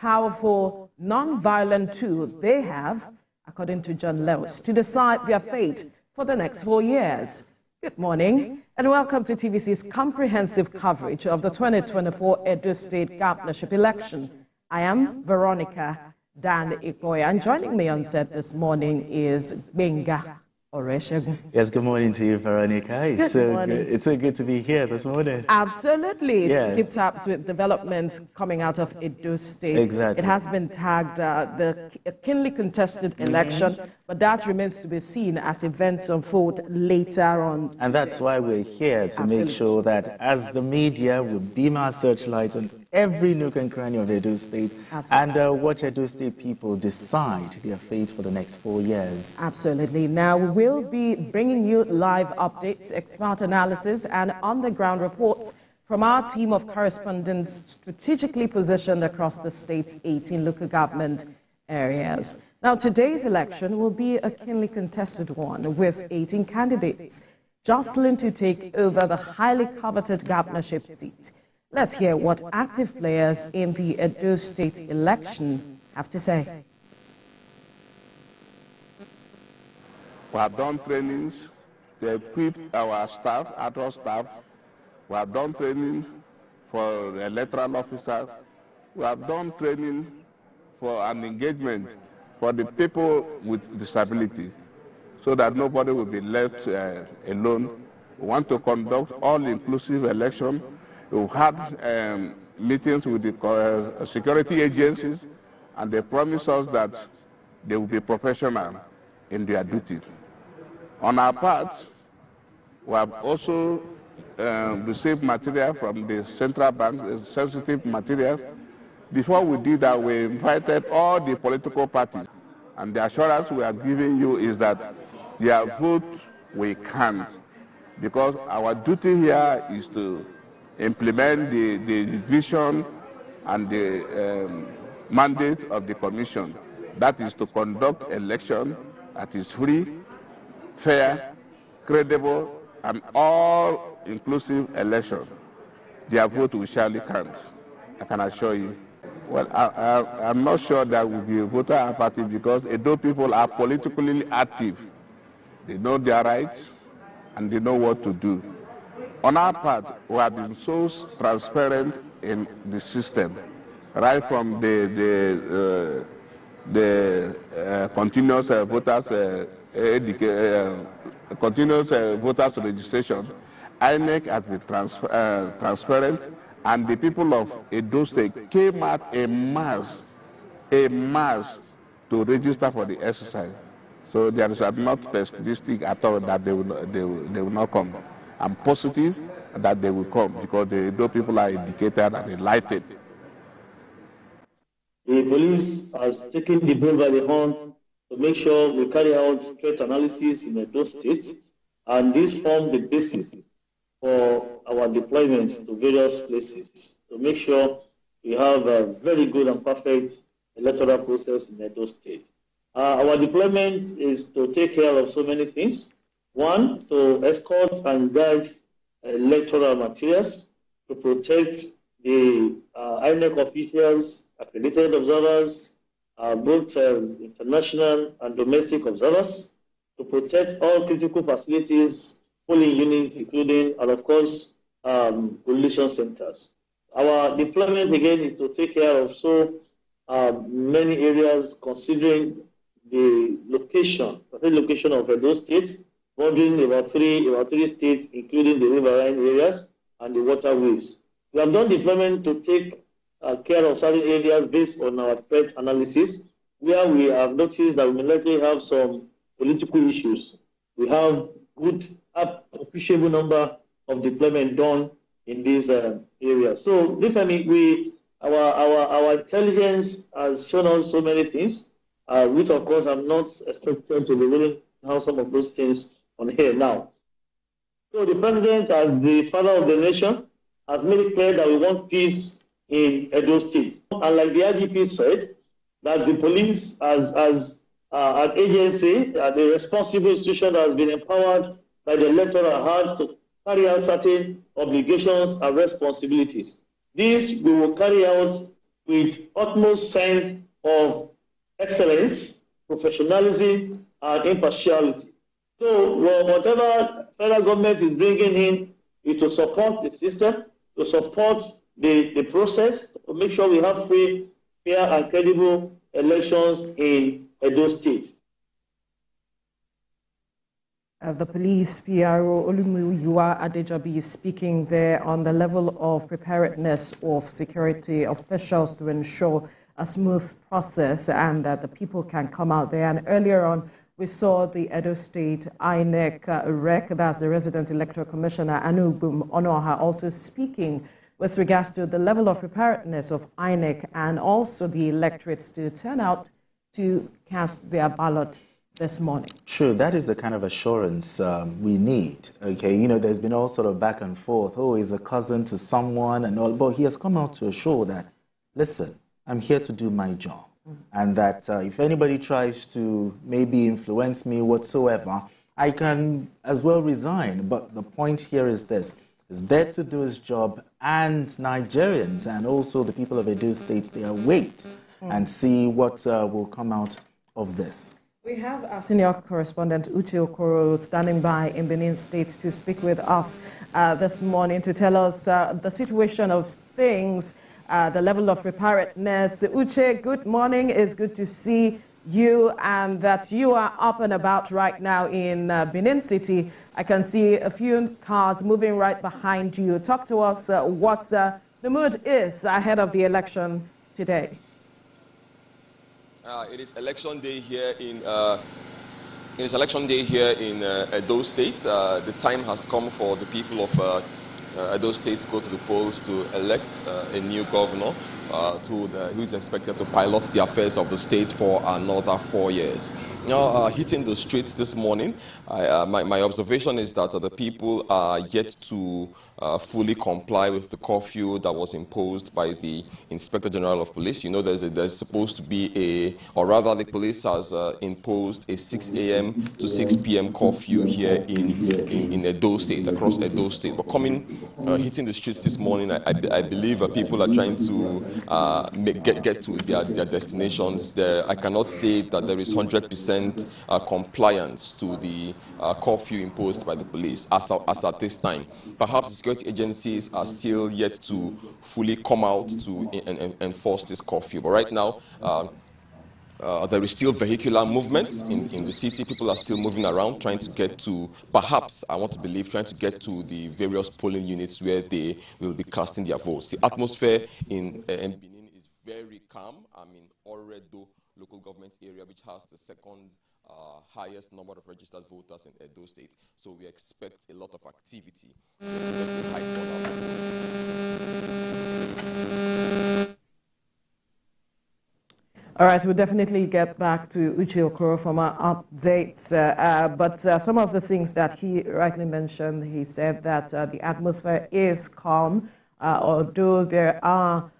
powerful, non-violent tool they have, according to John Lewis, to decide their fate for the next 4 years. Good morning and welcome to TVC's comprehensive coverage of the 2024 Edo State Governorship election. I am Veronica Dan Ikoya, and joining me on set this morning is Benga Oreshegun. Yes, good morning to you, Veronica. It's so good to be here this morning. Absolutely. Yes. To keep tabs with developments coming out of Edo State. Exactly. It has been tagged a keenly contested election, but that remains to be seen as events unfold later on. And that's why we're here, to make sure that as the media, we beam our searchlight on every nook and cranny of Edo State and watch Edo State people decide their fate for the next 4 years. Absolutely. Now, we'll be bringing you live updates, expert analysis, and on-the-ground reports from our team of correspondents strategically positioned across the state's 18 local government areas. Now, today's election will be a keenly contested one, with 18 candidates jostling to take over the highly coveted governorship seat. Let's hear what active players in the Edo State election have to say. We have done trainings to equip our staff, adult staff. We have done training for electoral officers. We have done training for an engagement for the people with disability, so that nobody will be left alone. We want to conduct all-inclusive election. We've had meetings with the security agencies, and they promise us that they will be professional in their duty. On our part, we have also received material from the central bank, sensitive material. Before we did that, we invited all the political parties, and the assurance we are giving you is that their vote we can't, because our duty here is to implement the vision and the mandate of the Commission. That is to conduct election that is free, fair, credible, and all-inclusive election. Their vote we surely count, I can assure you. Well, I'm not sure that we'll be a voter apathy, because Edo people are politically active. They know their rights and they know what to do. On our part, we have been so transparent in the system, right from the continuous voters registration. INEC has been transparent, and the people of Edo State came out en masse to register for the exercise. So there is not pessimistic at all that they will not come. I'm positive that they will come, because the Edo people are educated and enlightened. The police has taken the bull by the horn to make sure we carry out threat analysis in Edo State, and this forms the basis for our deployment to various places to make sure we have a very good and perfect electoral process in Edo State. Our deployment is to take care of so many things. One, to escort and guide electoral materials, to protect the INEC officials, accredited observers, both international and domestic observers, to protect all critical facilities, polling units, including, and of course, collation centers. Our deployment, again, is to take care of so many areas, considering the location of Edo State, bordering about three states, including the riverine areas and the waterways. We have done deployment to take care of certain areas based on our threat analysis, where we have noticed that we may likely have some political issues. We have good, appreciable number of deployment done in these areas. So definitely, our intelligence has shown us so many things, which of course I'm not expected to be willing to have some of those things on here now. So the president, as the father of the nation, has made it clear that we want peace in Edo State. And like the IGP said, that the police as an agency, the responsible institution that has been empowered by the electoral heart to carry out certain obligations and responsibilities. This we will carry out with utmost sense of excellence, professionalism, and impartiality. So whatever federal government is bringing in is to support the system, to support the process, to make sure we have free, fair, and credible elections in Edo State. The police PRO Olumuyiwa Adejobi is speaking there on the level of preparedness of security officials to ensure a smooth process and that the people can come out there. And earlier on, we saw the Edo State INEC REC, that's the Resident Electoral Commissioner, Anubum Onoha, also speaking with regards to the level of preparedness of INEC and also the electorates to turn out to cast their ballot this morning. True, that is the kind of assurance we need. Okay, you know, there's been all sort of back and forth. Oh, he's a cousin to someone and all, but he has come out to assure that, listen, I'm here to do my job. And that if anybody tries to maybe influence me whatsoever, I can as well resign. But the point here is this, is there to do his job, and Nigerians and also the people of Edo State, they await and see what will come out of this. We have our senior correspondent, Uche Okoro, standing by in Benin State to speak with us this morning to tell us the situation of things, the level of preparedness. Uche, good morning. It's good to see you and that you are up and about right now in Benin City. I can see a few cars moving right behind you. Talk to us what the mood is ahead of the election today. It is election day here in Edo State. The time has come for the people of Edo State to go to the polls to elect a new governor who is expected to pilot the affairs of the state for another 4 years. Now, hitting the streets this morning, my observation is that the people are yet to fully comply with the curfew that was imposed by the Inspector General of Police. You know, there's supposed to be or rather the police has imposed a 6 a.m. to 6 p.m. curfew here in Edo State, across Edo State. But hitting the streets this morning, I believe people are trying to get to their destinations. I cannot say that there is 100% compliance to the curfew imposed by the police as at this time. Perhaps the security agencies are still yet to fully come out to enforce this curfew. But right now, there is still vehicular movement in the city. People are still moving around, trying to get to, perhaps, I want to believe, trying to get to the various polling units where they will be casting their votes. The atmosphere in Benin is very calm. I'm in Oredo local government area, which has the second highest number of registered voters in Edo State. So we expect a lot of activity. We expect a high turnout. All right, we'll definitely get back to Uche Okoro from our updates. But some of the things that he rightly mentioned, he said that the atmosphere is calm, although there are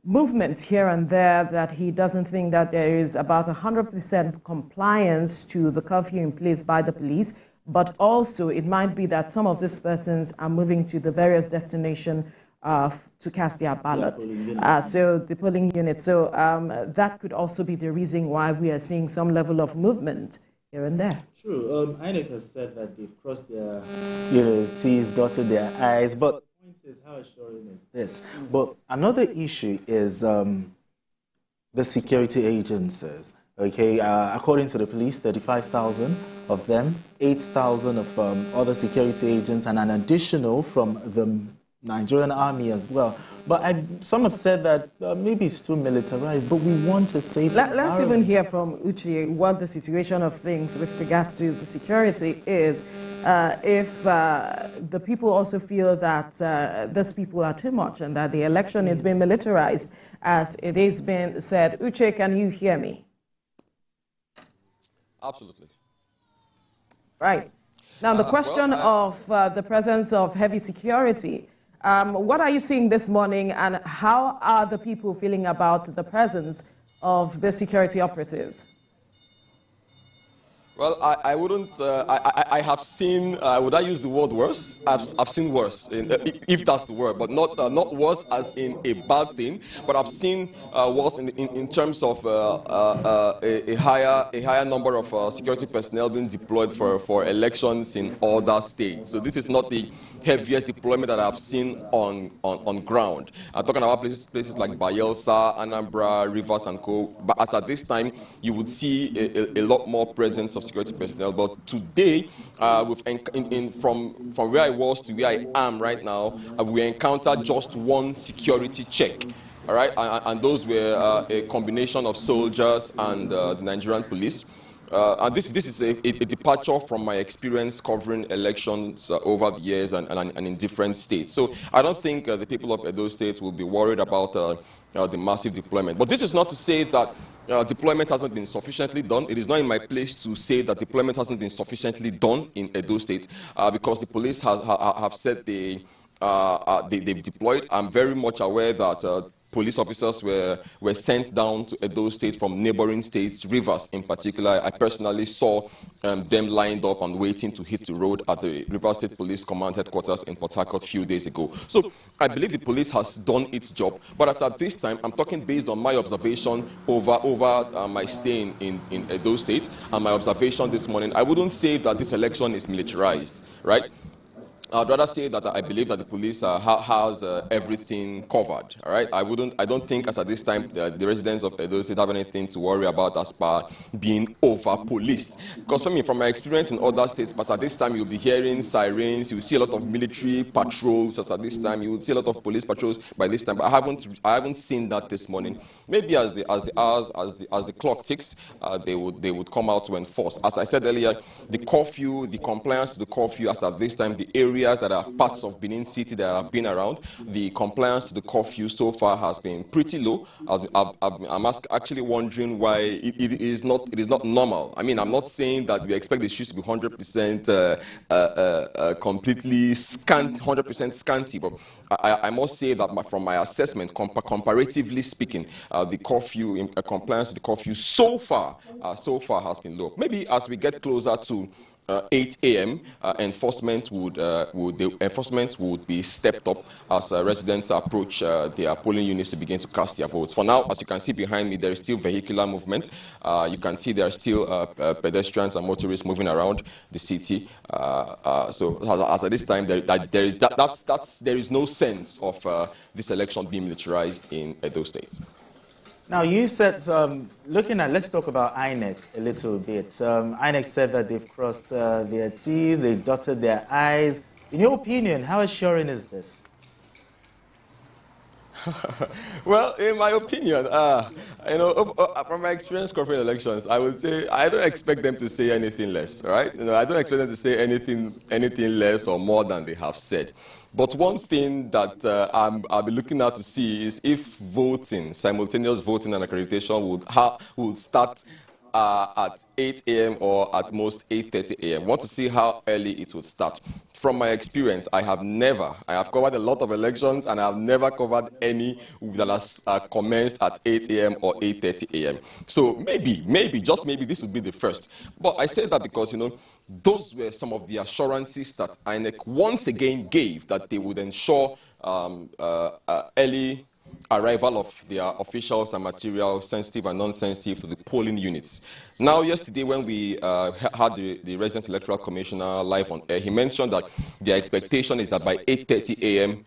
movements here and there that he doesn't think that there is about 100% compliance to the curfew in place by the police. But also it might be that some of these persons are moving to the various destinations to cast their ballot. So the polling unit. So that could also be the reason why we are seeing some level of movement here and there. True. INEC has said that they've crossed their T's, dotted their I's, but the point is, how assuring is this? But another issue is the security agencies. Okay, according to the police, 35,000 of them, 8,000 of other security agents, and an additional from the Nigerian army as well. But some have said that maybe it's too militarized, but we want a safe environment. Let's even hear from Uche what the situation of things with regards to the security is. If the people also feel that these people are too much and that the election is being militarized, as it is being said. Uche, can you hear me? Absolutely. Right. Now, the question of the presence of heavy security, what are you seeing this morning, and how are the people feeling about the presence of the security operatives? Well, I wouldn't. I have seen. Would I use the word worse? I've seen worse, if that's the word, but not worse as in a bad thing. But I've seen worse in terms of a higher number of security personnel being deployed for elections in other states. So this is not the heaviest deployment that I've seen on ground. I'm talking about places like Bayelsa, Anambra, Rivers, and Co. But as at this time, you would see a lot more presence of security personnel. But today, from where I was to where I am right now, we encountered just one security check. All right, and those were a combination of soldiers and the Nigerian police. And this is a departure from my experience covering elections over the years and in different states. So I don't think the people of Edo State will be worried about the massive deployment. But this is not to say that deployment hasn't been sufficiently done. It is not in my place to say that deployment hasn't been sufficiently done in Edo State because the police have said they've deployed. I'm very much aware that police officers were sent down to Edo State from neighboring states, Rivers in particular. I personally saw them lined up and waiting to hit the road at the Rivers State Police Command headquarters in Port Harcourt a few days ago. So I believe the police has done its job. But as at this time, I'm talking based on my observation over my stay in Edo State and my observation this morning. I wouldn't say that this election is militarized, right? I'd rather say that I believe that the police has everything covered. All right, I don't think as at this time the residents of Edo State have anything to worry about as per being over-policed. Because for me, from my experience in other states, as at this time you'll be hearing sirens, you'll see a lot of military patrols. As at this time, you will see a lot of police patrols by this time. But I haven't seen that this morning. Maybe as the clock ticks, they would come out to enforce. As I said earlier, the curfew, the compliance to the curfew, as at this time, the areas that are parts of Benin City that have been around, the compliance to the curfew so far has been pretty low. I'm actually wondering why it is not normal. I mean, I'm not saying that we expect the streets to be 100% completely scant, 100% scanty, but I must say that from my assessment, comparatively speaking, the curfew, compliance to the curfew so far has been low. Maybe as we get closer to 8 a.m. Enforcement would be stepped up as residents approach their polling units to begin to cast their votes. For now, as you can see behind me, there is still vehicular movement. You can see there are still pedestrians and motorists moving around the city. So as at this time, there is no sense of this election being militarized in Edo State. Now, you said, let's talk about INEC a little bit. INEC said that they've crossed their T's, they've dotted their I's. In your opinion, how assuring is this? Well, in my opinion, from my experience covering elections, I would say I don't expect them to say anything less, right? I don't expect them to say anything less or more than they have said. But one thing that I'll be looking out to see is if voting, simultaneous voting and accreditation would start at 8 a.m. or at most 8:30 a.m. I want to see how early it would start. From my experience, I have covered a lot of elections and I have never covered any that has commenced at 8 a.m. or 8:30 a.m. So maybe, just maybe this would be the first. But I say that because, those were some of the assurances that INEC once again gave that they would ensure early arrival of their officials and materials, sensitive and non-sensitive, to the polling units. Now, yesterday, when we had the Resident Electoral Commissioner live on air, he mentioned that their expectation is that by 8:30 a.m.,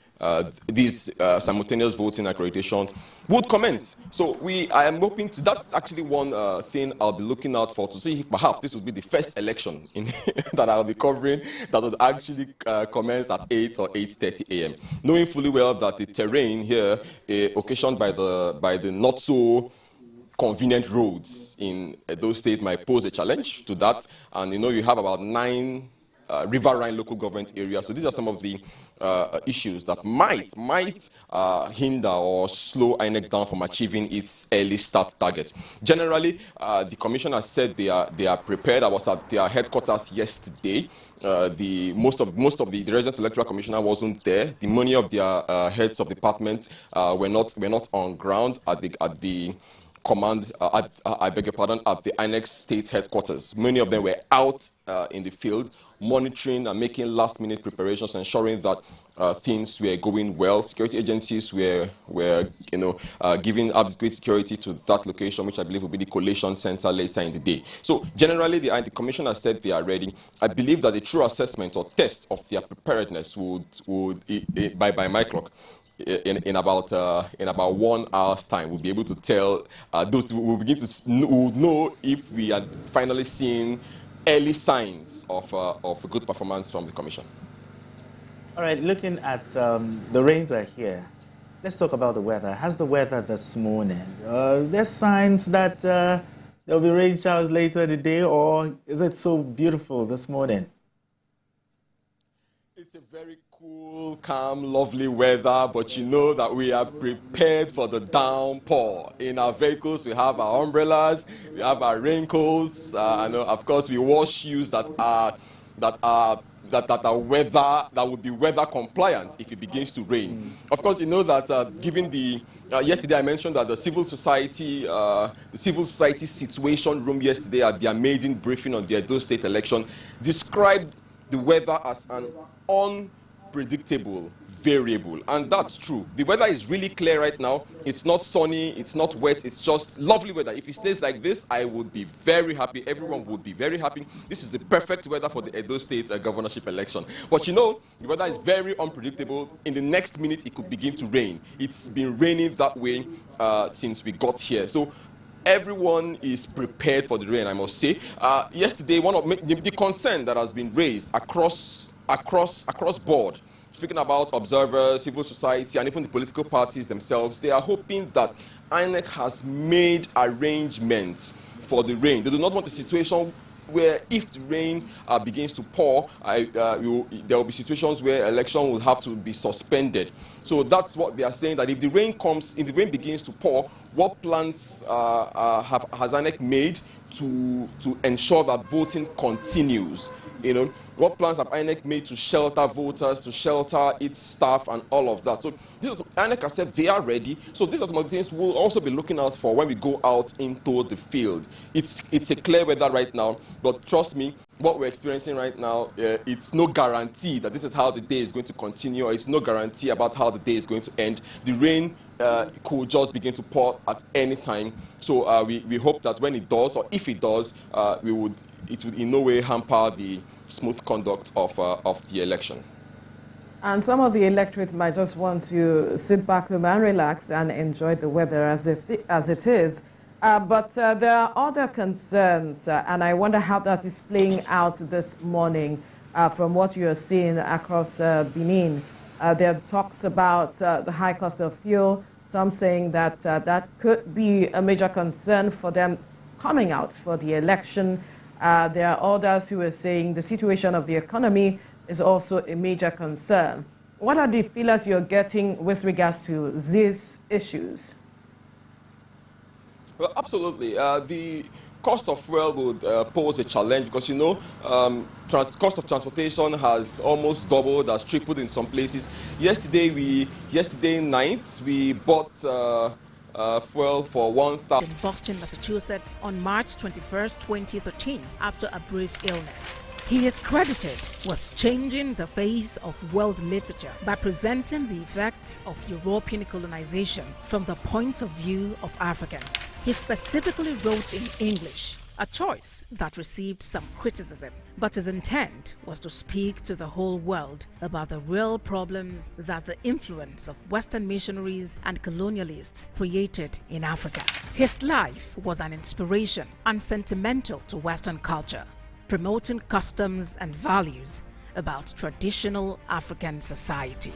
this simultaneous voting accreditation would commence. So I am hoping to, that's actually one thing I'll be looking out for, to see if perhaps this would be the first election that I'll be covering that would actually commence at 8 or 8:30 a.m. Knowing fully well that the terrain here, occasioned by the not so convenient roads in Edo State, might pose a challenge to that. And you have about 9 riverine local government areas. So these are some of the issues that might hinder or slow INEC down from achieving its early start target. Generally, the commission has said they are prepared. I was at their headquarters yesterday. Most of the resident electoral commissioner wasn't there. The many of their heads of department were not on ground at the command, I beg your pardon, at the INEC state headquarters. Many of them were out in the field, monitoring and making last-minute preparations, ensuring that things were going well. Security agencies were giving adequate security to that location, which I believe will be the collation center later in the day. So generally, the commissioner said they are ready. I believe that the true assessment or test of their preparedness would by my clock, in about 1 hour's time, we'll be able to tell we'll begin to we'll know if we are finally seeing early signs of good performance from the commission. All right, looking at the rains are here. Let's talk about the weather. How's the weather this morning? There's signs that there'll be rain showers later in the day, or is it so beautiful this morning? It's a very cool, calm, lovely weather, but you know that we are prepared for the downpour. In our vehicles, we have our umbrellas, we have our raincoats, and of course, we wore shoes that would be weather compliant if it begins to rain. Of course, you know that given the yesterday I mentioned that the civil society situation room yesterday at their maiden briefing on the Edo State election described the weather as an unpredictable variable, and that's true. The weather is really clear right now. It's not sunny, it's not wet, it's just lovely weather. If it stays like this, I would be very happy. Everyone would be very happy. This is the perfect weather for the Edo State governorship election. But you know, the weather is very unpredictable. In the next minute, it could begin to rain. It's been raining that way since we got here. So everyone is prepared for the rain, I must say. Yesterday, one of the concern that has been raised across board, speaking about observers, civil society, and even the political parties themselves, they are hoping that INEC has made arrangements for the rain. They do not want a situation where if the rain begins to pour, there will be situations where election will have to be suspended. So that's what they are saying, that if the rain begins to pour, what plans has INEC made to ensure that voting continues? You know, what plans have INEC made to shelter voters, to shelter its staff, and all of that? So INEC has said they are ready. So these are some of the things we'll also be looking out for when we go out into the field. It's a clear weather right now, but trust me, what we're experiencing right now, it's no guarantee that this is how the day is going to continue, or it's no guarantee about how the day is going to end. The rain could just begin to pour at any time. So we hope that when it does, or if it does, it would in no way hamper the smooth conduct of the election. And some of the electorate might just want to sit back home and relax and enjoy the weather as it is. But there are other concerns, and I wonder how that is playing out this morning from what you are seeing across Benin. There are talks about the high cost of fuel, some saying that that could be a major concern for them coming out for the election. There are others who are saying the situation of the economy is also a major concern. What are the feelers you're getting with regards to these issues? Well, absolutely. The cost of fuel would pose a challenge because, you know, cost of transportation has almost doubled, has tripled in some places. Yesterday night, we bought fuel for 1,000. In Boston, Massachusetts, on March 21st, 2013, after a brief illness. He is credited with changing the face of world literature by presenting the effects of European colonization from the point of view of Africans. He specifically wrote in English, a choice that received some criticism, but his intent was to speak to the whole world about the real problems that the influence of Western missionaries and colonialists created in Africa. His life was an inspiration and sentimental to Western culture, promoting customs and values about traditional African society.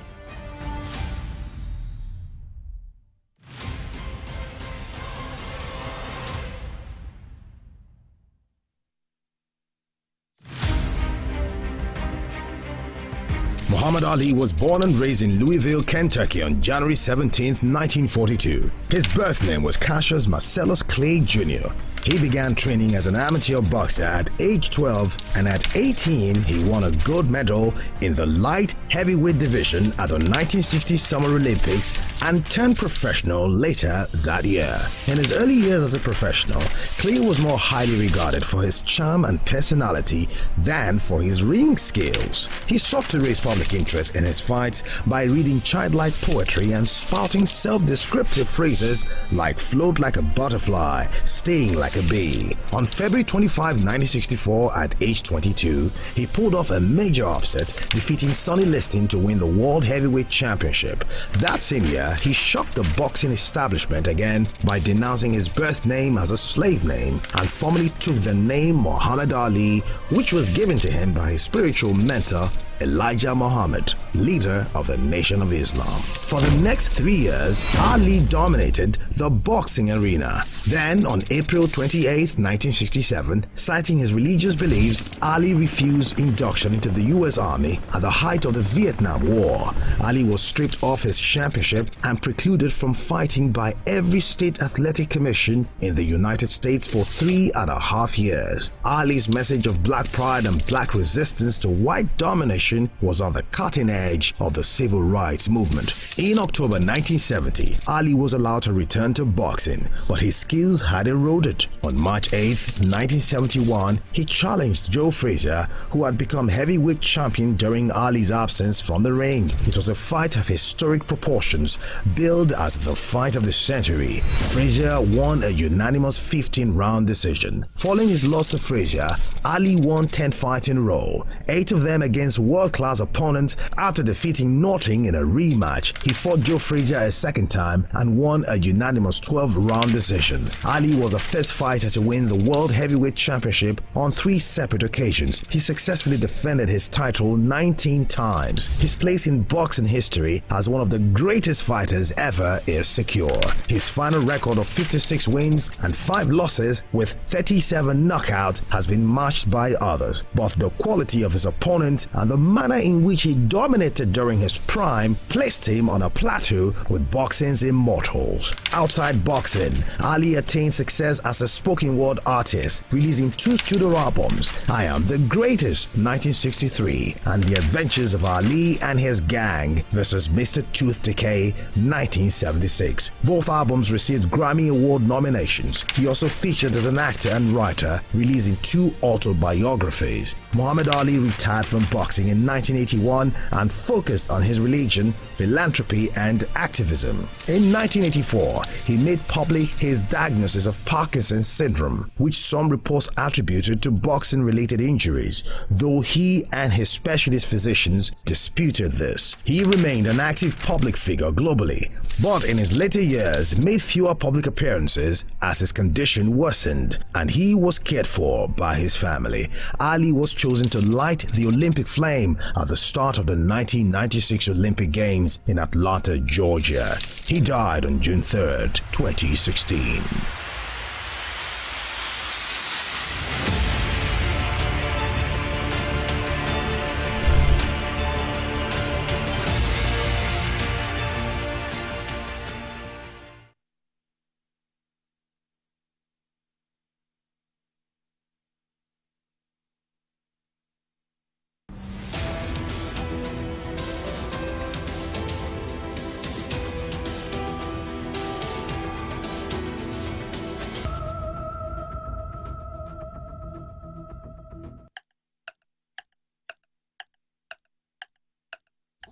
Muhammad Ali was born and raised in Louisville, Kentucky on January 17, 1942. His birth name was Cassius Marcellus Clay Jr. He began training as an amateur boxer at age 12, and at 18 he won a gold medal in the light heavyweight division at the 1960 Summer Olympics and turned professional later that year. In his early years as a professional, Clay was more highly regarded for his charm and personality than for his ring skills. He sought to raise public interest in his fights by reading childlike poetry and spouting self-descriptive phrases like float like a butterfly, sting like a bee. On February 25, 1964, at age 22, he pulled off a major upset, defeating Sonny Liston to win the World Heavyweight Championship. That same year, he shocked the boxing establishment again by denouncing his birth name as a slave name and formally took the name Muhammad Ali, which was given to him by his spiritual mentor Elijah Muhammad, leader of the Nation of Islam. For the next 3 years, Ali dominated the boxing arena. Then, on April 28, 1967, citing his religious beliefs, Ali refused induction into the U.S. Army at the height of the Vietnam War. Ali was stripped of his championship and precluded from fighting by every state athletic commission in the United States for 3.5 years. Ali's message of black pride and black resistance to white domination was on the cutting edge of the civil rights movement. In October 1970, Ali was allowed to return to boxing, but his skills had eroded. On March 8, 1971, he challenged Joe Frazier, who had become heavyweight champion during Ali's absence from the ring. It was a fight of historic proportions, billed as the fight of the century. Frazier won a unanimous 15-round decision. Following his loss to Frazier, Ali won 10 fights in a row, 8 of them against world-class opponents. After defeating Norton in a rematch, he fought Joe Frazier a second time and won a unanimous 12-round decision. Ali was the first fighter to win the World Heavyweight Championship on 3 separate occasions. He successfully defended his title 19 times. His place in boxing history as one of the greatest fighters ever is secure. His final record of 56 wins and 5 losses with 37 knockouts has been matched by others, but the quality of his opponents and the manner in which he dominated during his prime placed him on a plateau with boxing's immortals. Outside boxing, Ali attained success as a spoken word artist, releasing 2 studio albums, I Am the Greatest 1963 and The Adventures of Ali and His Gang vs. Mr. Tooth Decay 1976. Both albums received Grammy Award nominations. He also featured as an actor and writer, releasing 2 autobiographies. Muhammad Ali retired from boxing in 1981 and focused on his religion, philanthropy and activism. In 1984, he made public his diagnosis of Parkinson's syndrome, which some reports attributed to boxing-related injuries, though he and his specialist physicians disputed this. He remained an active public figure globally, but in his later years made fewer public appearances as his condition worsened and he was cared for by his family. Ali was chosen to light the Olympic flame at the start of the 1996 Olympic Games in Atlanta, Georgia. He died on June 3, 2016.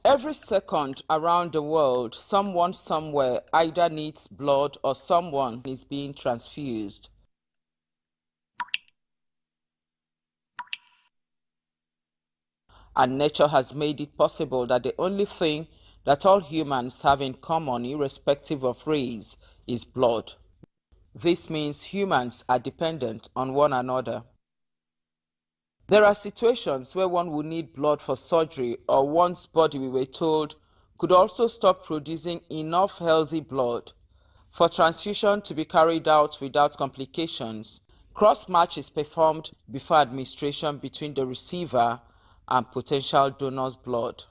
Every second around the world, someone somewhere either needs blood or someone is being transfused. And nature has made it possible that the only thing that all humans have in common, irrespective of race, is blood. This means humans are dependent on one another. There are situations where one will need blood for surgery, or one's body, we were told, could also stop producing enough healthy blood for transfusion to be carried out without complications. Cross-match is performed before administration between the receiver and potential donor's blood.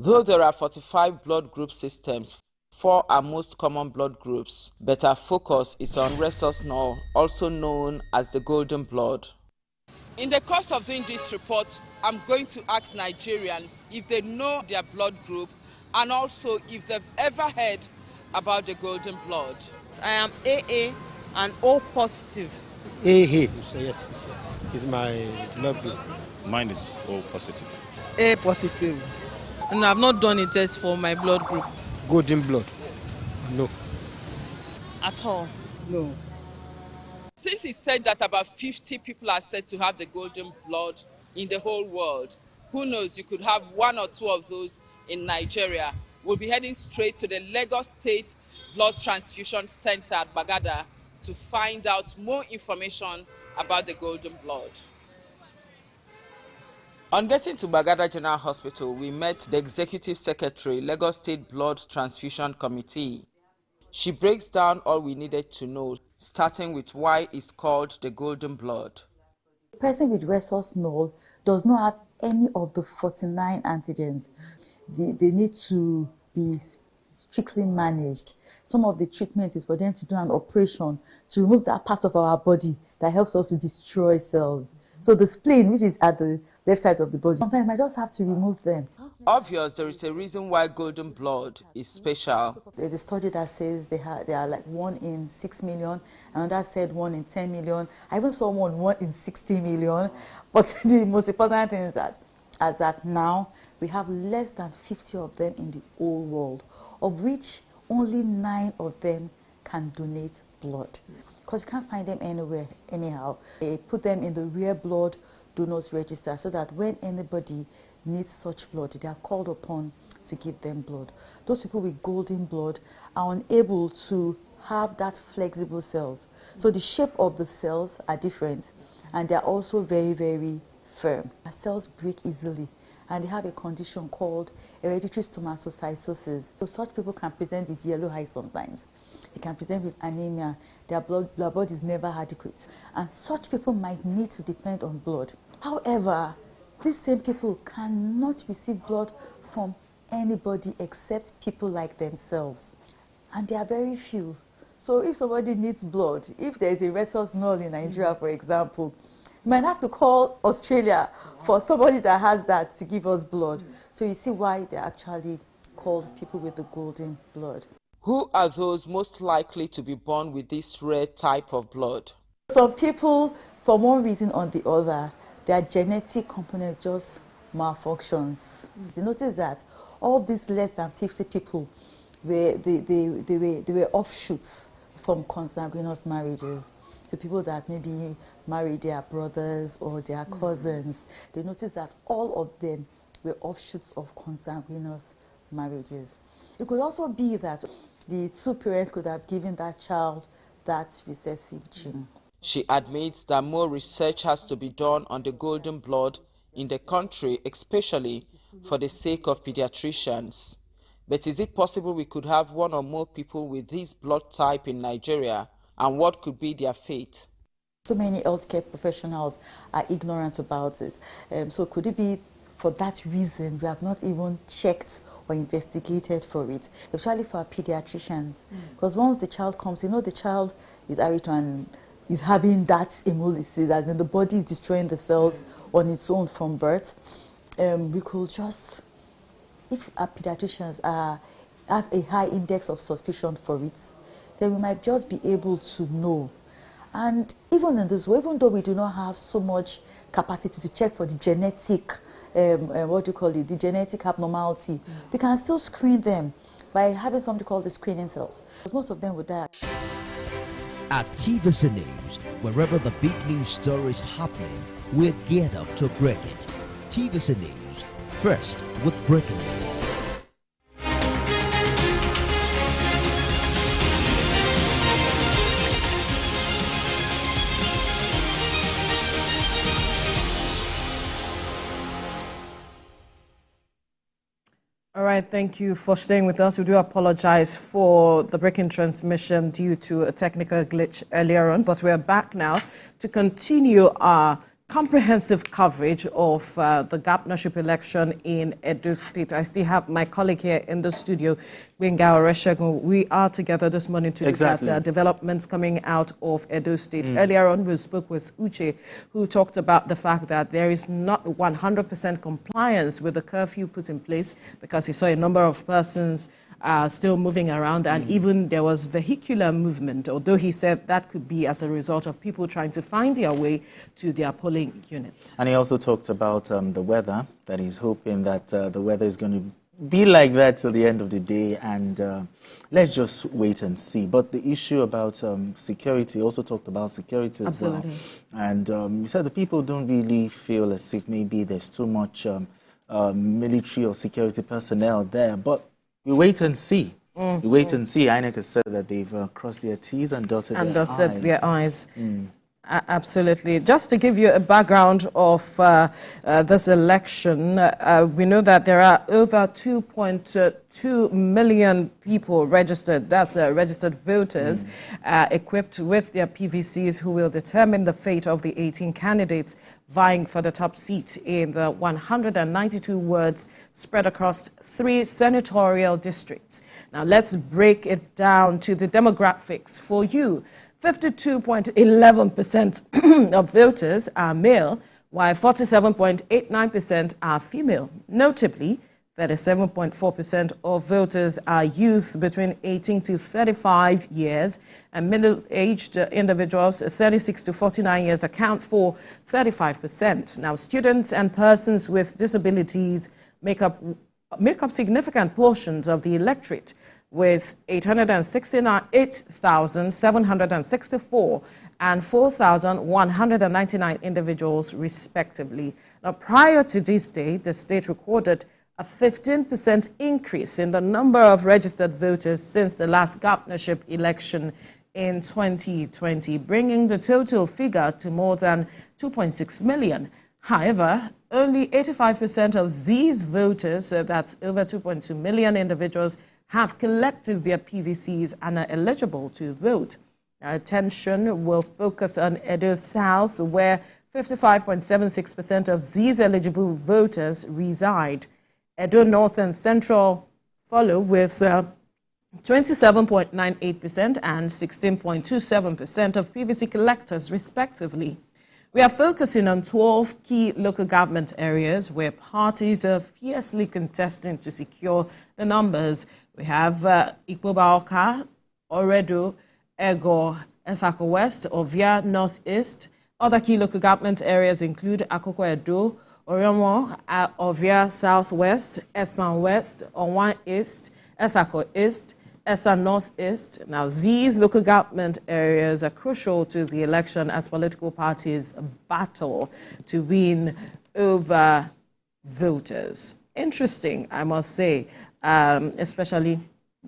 Though there are 45 blood group systems, 4 are most common blood groups, but our focus is on rhesus null, also known as the golden blood. In the course of doing this report, I'm going to ask Nigerians if they know their blood group and also if they've ever heard about the golden blood. I am AA and O positive. AA, yes, is my blood group. Mine is O positive. A positive. And I've not done a test for my blood group. Golden blood? No. At all? No. Since he said that about 50 people are said to have the golden blood in the whole world, who knows, you could have 1 or 2 of those in Nigeria. We'll be heading straight to the Lagos State Blood Transfusion Center at Bagada to find out more information about the golden blood. On getting to Bagada General Hospital, we met the Executive Secretary, Lagos State Blood Transfusion Committee. She breaks down all we needed to know, starting with why it's called the golden blood. A person with rhesus null does not have any of the 49 antigens. They need to be strictly managed. Some of the treatment is for them to do an operation to remove that part of our body that helps us to destroy cells. So the spleen, which is at the left side of the body, sometimes I just have to remove them. Obvious, there is a reason why golden blood is special. There's a study that says they are like 1 in 6 million, another said 1 in 10 million. I even saw 1 in 60 million. But the most important thing is that, as at now, we have less than 50 of them in the whole world, of which only 9 of them can donate blood. Because you can't find them anywhere, anyhow. They put them in the rare blood donors register so that when anybody needs such blood, they are called upon to give them blood. Those people with golden blood are unable to have that flexible cells. So the shape of the cells are different, and they are also very, very firm. The cells break easily, and they have a condition called hereditary stomatocytosis. So such people can present with yellow eyes sometimes. They can present with anemia. Their blood is never adequate. And such people might need to depend on blood. However, these same people cannot receive blood from anybody except people like themselves. And there are very few. So if somebody needs blood, if there is a rhesus null in Nigeria, for example, you might have to call Australia for somebody that has that to give us blood. So you see why they're actually called people with the golden blood. Who are those most likely to be born with this rare type of blood? Some people, for one reason or the other, their genetic component just malfunctions. You notice that all these less than 50 people, they were offshoots from consanguineous marriages. So people that maybe married their brothers or their cousins, they notice that all of them were offshoots of consanguineous marriages. It could also be that the 2 parents could have given that child that recessive gene. She admits that more research has to be done on the golden blood in the country, especially for the sake of pediatricians. But is it possible we could have 1 or more people with this blood type in Nigeria, and what could be their fate? So many healthcare professionals are ignorant about it. So could it be for that reason we have not even checked or investigated for it, especially for our pediatricians? Because once the child comes, you know the child is is having that hemolysis, as in the body is destroying the cells on its own from birth. We could just, if our pediatricians have a high index of suspicion for it, then we might just be able to know. And even in this way, even though we do not have so much capacity to check for the genetic, the genetic abnormality, we can still screen them by having something called the screening cells. Because most of them would die. At TVC News, wherever the big news story is happening, we're geared up to break it. TVC News, first with breaking news. All right, thank you for staying with us. We do apologize for the breaking transmission due to a technical glitch earlier on, but we're back now to continue our comprehensive coverage of the governorship election in Edo State. I still have my colleague here in the studio, Gbenga Oreshegun. We are together this morning to look at developments coming out of Edo State. Earlier on, we spoke with Uche, who talked about the fact that there is not 100% compliance with the curfew put in place because he saw a number of persons still moving around, and even there was vehicular movement, although he said that could be as a result of people trying to find their way to their polling units. And he also talked about the weather, that he's hoping that the weather is going to be like that till the end of the day, and let's just wait and see. But the issue about security, he also talked about security as well. And he said the people don't really feel as if maybe there's too much military or security personnel there, but we wait and see. We wait and see. INEC has said that they've crossed their T's and dotted their I's. Absolutely. Just to give you a background of this election, we know that there are over 2.2 million people registered, that's registered voters, equipped with their PVCs who will determine the fate of the 18 candidates vying for the top seat in the 192 wards spread across 3 senatorial districts. Now let's break it down to the demographics for you. 52.11% of voters are male, while 47.89% are female. Notably, 37.4% of voters are youth between 18 to 35 years, and middle-aged individuals 36 to 49 years account for 35%. Now, students and persons with disabilities make up significant portions of the electorate, with 868,764 and 4,199 individuals, respectively. Now, prior to this day, the state recorded a 15% increase in the number of registered voters since the last governorship election in 2020, bringing the total figure to more than 2.6 million. However, only 85% of these voters, that's over 2.2 million individuals, have collected their PVCs and are eligible to vote. Our attention will focus on Edo South, where 55.76% of these eligible voters reside. Edo North and Central follow with 27.98% and 16.27% of PVC collectors, respectively. We are focusing on 12 key local government areas where parties are fiercely contesting to secure the numbers. We have Ikpoba-Awka, Oredo, Ego, Esako West, Ovia Northeast. Other key local government areas include Akoko Edo, Oriomo, Ovia Southwest, Esan West, Owan East, Esako East, Esan Northeast. Now, these local government areas are crucial to the election as political parties battle to win over voters. Interesting, I must say. Especially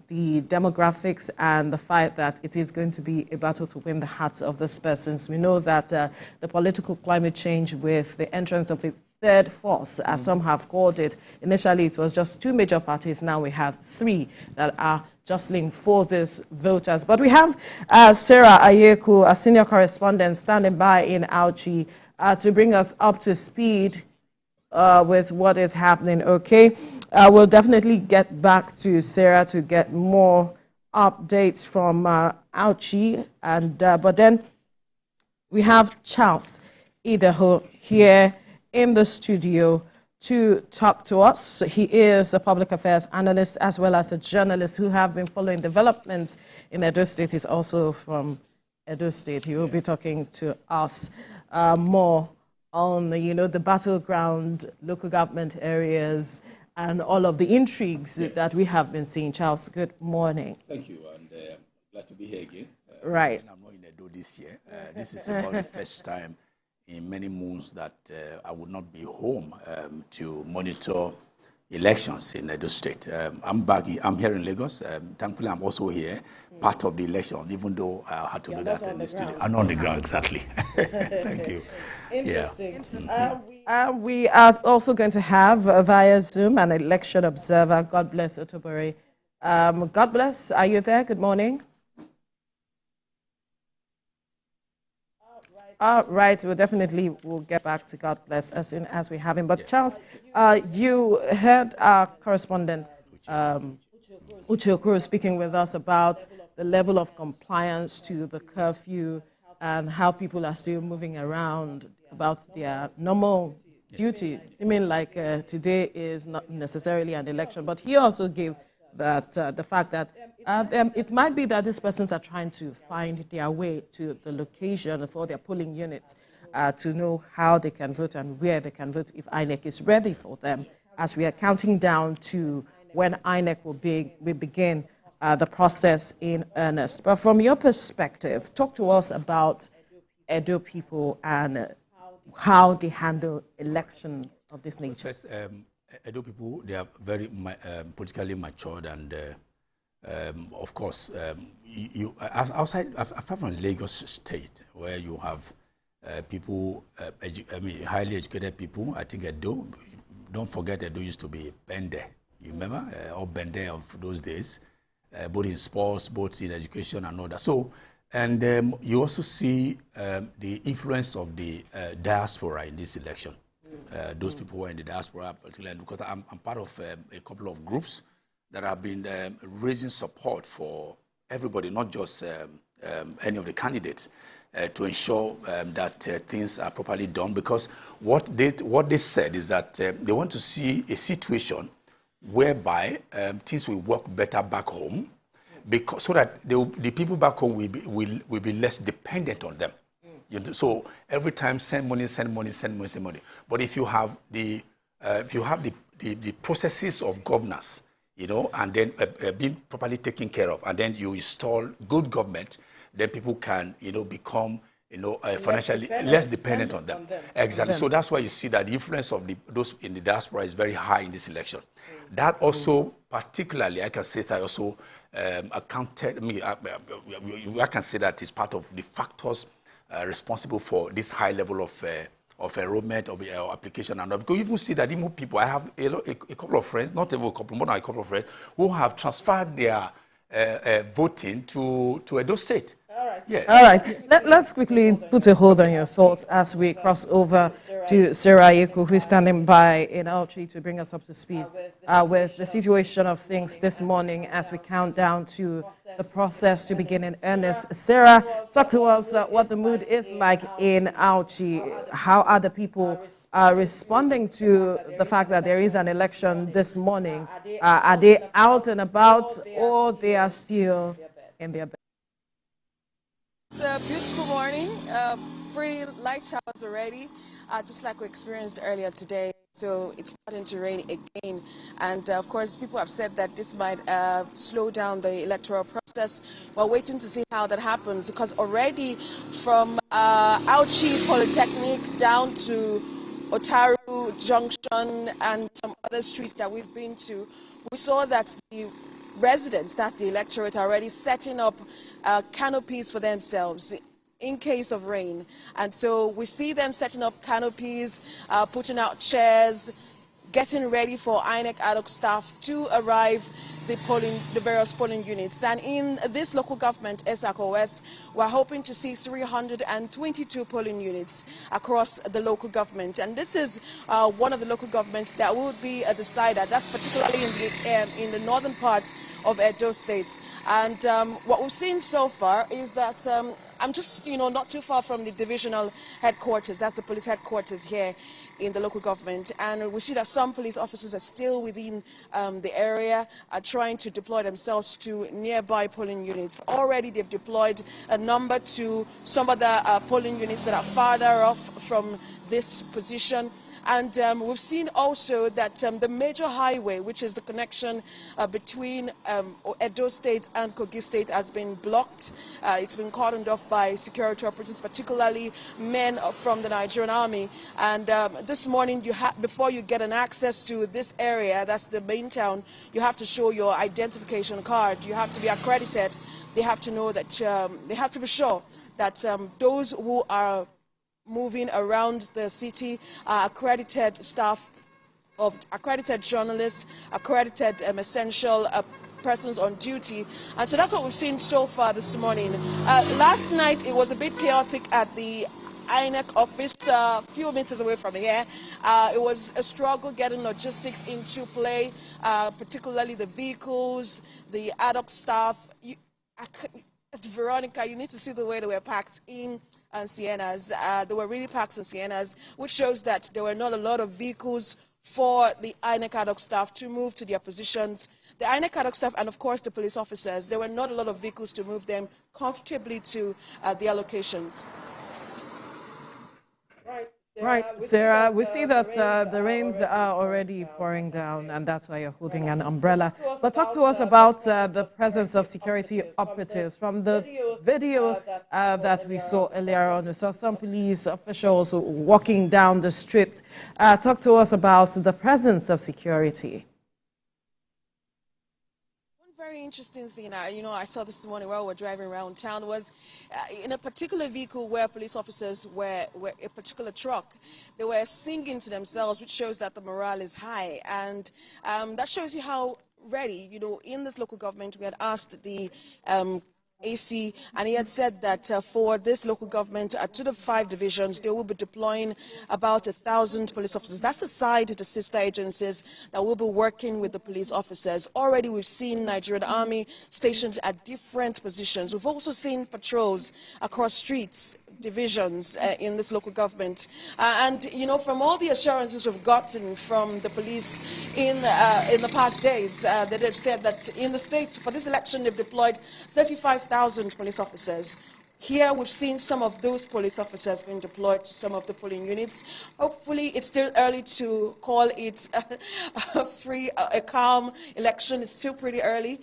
the demographics and the fact that it is going to be a battle to win the hearts of these persons. We know that the political climate change with the entrance of a third force, as some have called it. Initially, it was just 2 major parties. Now we have 3 that are jostling for these voters. But we have Sarah Ayeku, a senior correspondent, standing by in Auchi to bring us up to speed with what is happening, okay? We'll definitely get back to Sarah to get more updates from Auchi. But then we have Charles Idaho here in the studio to talk to us. He is a public affairs analyst as well as a journalist who have been following developments in Edo State. He's also from Edo State. He will be talking to us more on, the battleground, local government areas, and all of the intrigues that we have been seeing. Charles, good morning. Thank you, and glad to be here again. Right. I'm not in Edo this year. This is about the first time in many moons that I would not be home to monitor elections in Edo State. I'm here in Lagos. Thankfully, I'm also here, part of the election, even though I had to do that in the studio. I'm on the ground, exactly. Thank you. Interesting. Yeah. We are also going to have via Zoom an election observer. God bless Otobore. God bless. Are you there? Good morning. Right, we'll get back to God bless as soon as we have him. But Charles, you heard our correspondent Uche Okoro speaking with us about the level of compliance to the curfew and how people are still moving around about their normal duties. I mean, like today is not necessarily an election, but he also gave that the fact that it might be that these persons are trying to find their way to the location for their polling units to know how they can vote and where they can vote if INEC is ready for them, as we are counting down to when INEC will begin the process in earnest. But from your perspective, talk to us about Edo people and how they handle elections of this nature. First, Edo people, they are very politically matured, and of course, apart from Lagos State, where you have people, highly educated people. I think Edo, don't forget Edo used to be Bende. You remember? Or Bende of those days, both in sports, both in education and all that. So, and you also see the influence of the diaspora in this election. Those people who are in the diaspora, particularly because I'm part of a couple of groups that have been raising support for everybody, not just any of the candidates, to ensure that things are properly done. Because what they said is that they want to see a situation whereby things will work better back home, because so that the people back home will be less dependent on them. So every time send money. But if you have the processes of governance, and then being properly taken care of, and then you install good government, then people can become financially less dependent on them. Exactly. So that's why you see that the influence of those in the diaspora is very high in this election. That also, particularly, I can say that also accounted. I can say that is part of the factors responsible for this high level of enrollment of application, and because you even see that even people, I have a couple of friends, not even a couple, more than a couple of friends, who have transferred their voting to Edo State. All right. Yeah. All right. Let's quickly put a hold on your thoughts as we cross over to Sarah Yeku, who is standing by in Auchi to bring us up to speed with the situation of things this morning as we count down to the process to begin in earnest. Sarah, talk to us what the mood is like in Auchi. How are the people responding to the fact that there is an election this morning? Are they out and about, or they are still in their bed? It's a beautiful morning, pretty light showers already, just like we experienced earlier today. So it's starting to rain again. And of course, people have said that this might slow down the electoral process. We're waiting to see how that happens, because already from Auchi Polytechnic down to Otaru Junction and some other streets that we've been to, we saw that the residents, that's the electorate, are already setting up canopies for themselves in case of rain. And so we see them setting up canopies, putting out chairs, getting ready for INEC ad hoc staff to arrive the various polling units. And in this local government, Esako West, we're hoping to see 322 polling units across the local government. And this is one of the local governments that will be a decider. That's particularly in the northern part of Edo State. And what we've seen so far is that I'm just, not too far from the divisional headquarters. That's the police headquarters here in the local government. And we see that some police officers are still within the area, are trying to deploy themselves to nearby polling units. Already they've deployed a number to some of the polling units that are farther off from this position. And we've seen also that the major highway, which is the connection between Edo State and Kogi State, has been blocked. It's been cordoned off by security operatives, particularly men from the Nigerian army. And this morning, before you get an access to this area, that's the main town, you have to show your identification card. You have to be accredited. They have to know that, they have to be sure that those who are moving around the city are accredited staff, of accredited journalists, accredited essential persons on duty. And so that's what we've seen so far this morning. Last night, it was a bit chaotic at the INEC office, a few meters away from here. It was a struggle getting logistics into play, particularly the vehicles, the ad hoc staff. Veronica, you need to see the way they were packed in Siennas. They were really packed in Siennas, which shows that there were not a lot of vehicles for the INEC ad hoc staff to move to their positions. The INEC ad hoc staff and, of course, the police officers, there were not a lot of vehicles to move them comfortably to their locations. Right, Sarah, we see that the rains are already pouring down, and that's why you're holding an umbrella. But talk to us about the presence of security operatives. From the video that we saw earlier on, we saw some police officials walking down the street. Talk to us about the presence of security. Very interesting thing, I saw this morning while we were driving around town was in a particular vehicle where police officers were a particular truck. They were singing to themselves, which shows that the morale is high. And that shows you how ready, in this local government, we had asked the AC, and he had said that for this local government, to the 5 divisions, they will be deploying about 1,000 police officers. That's aside the sister agencies that will be working with the police officers. Already we've seen Nigerian Army stationed at different positions. We've also seen patrols across streets, divisions in this local government. And, from all the assurances we've gotten from the police in the past days, that they've said that in the states, for this election, they've deployed 35,000 police officers. Here, we've seen some of those police officers being deployed to some of the polling units. Hopefully, it's still early to call it a calm election. It's still pretty early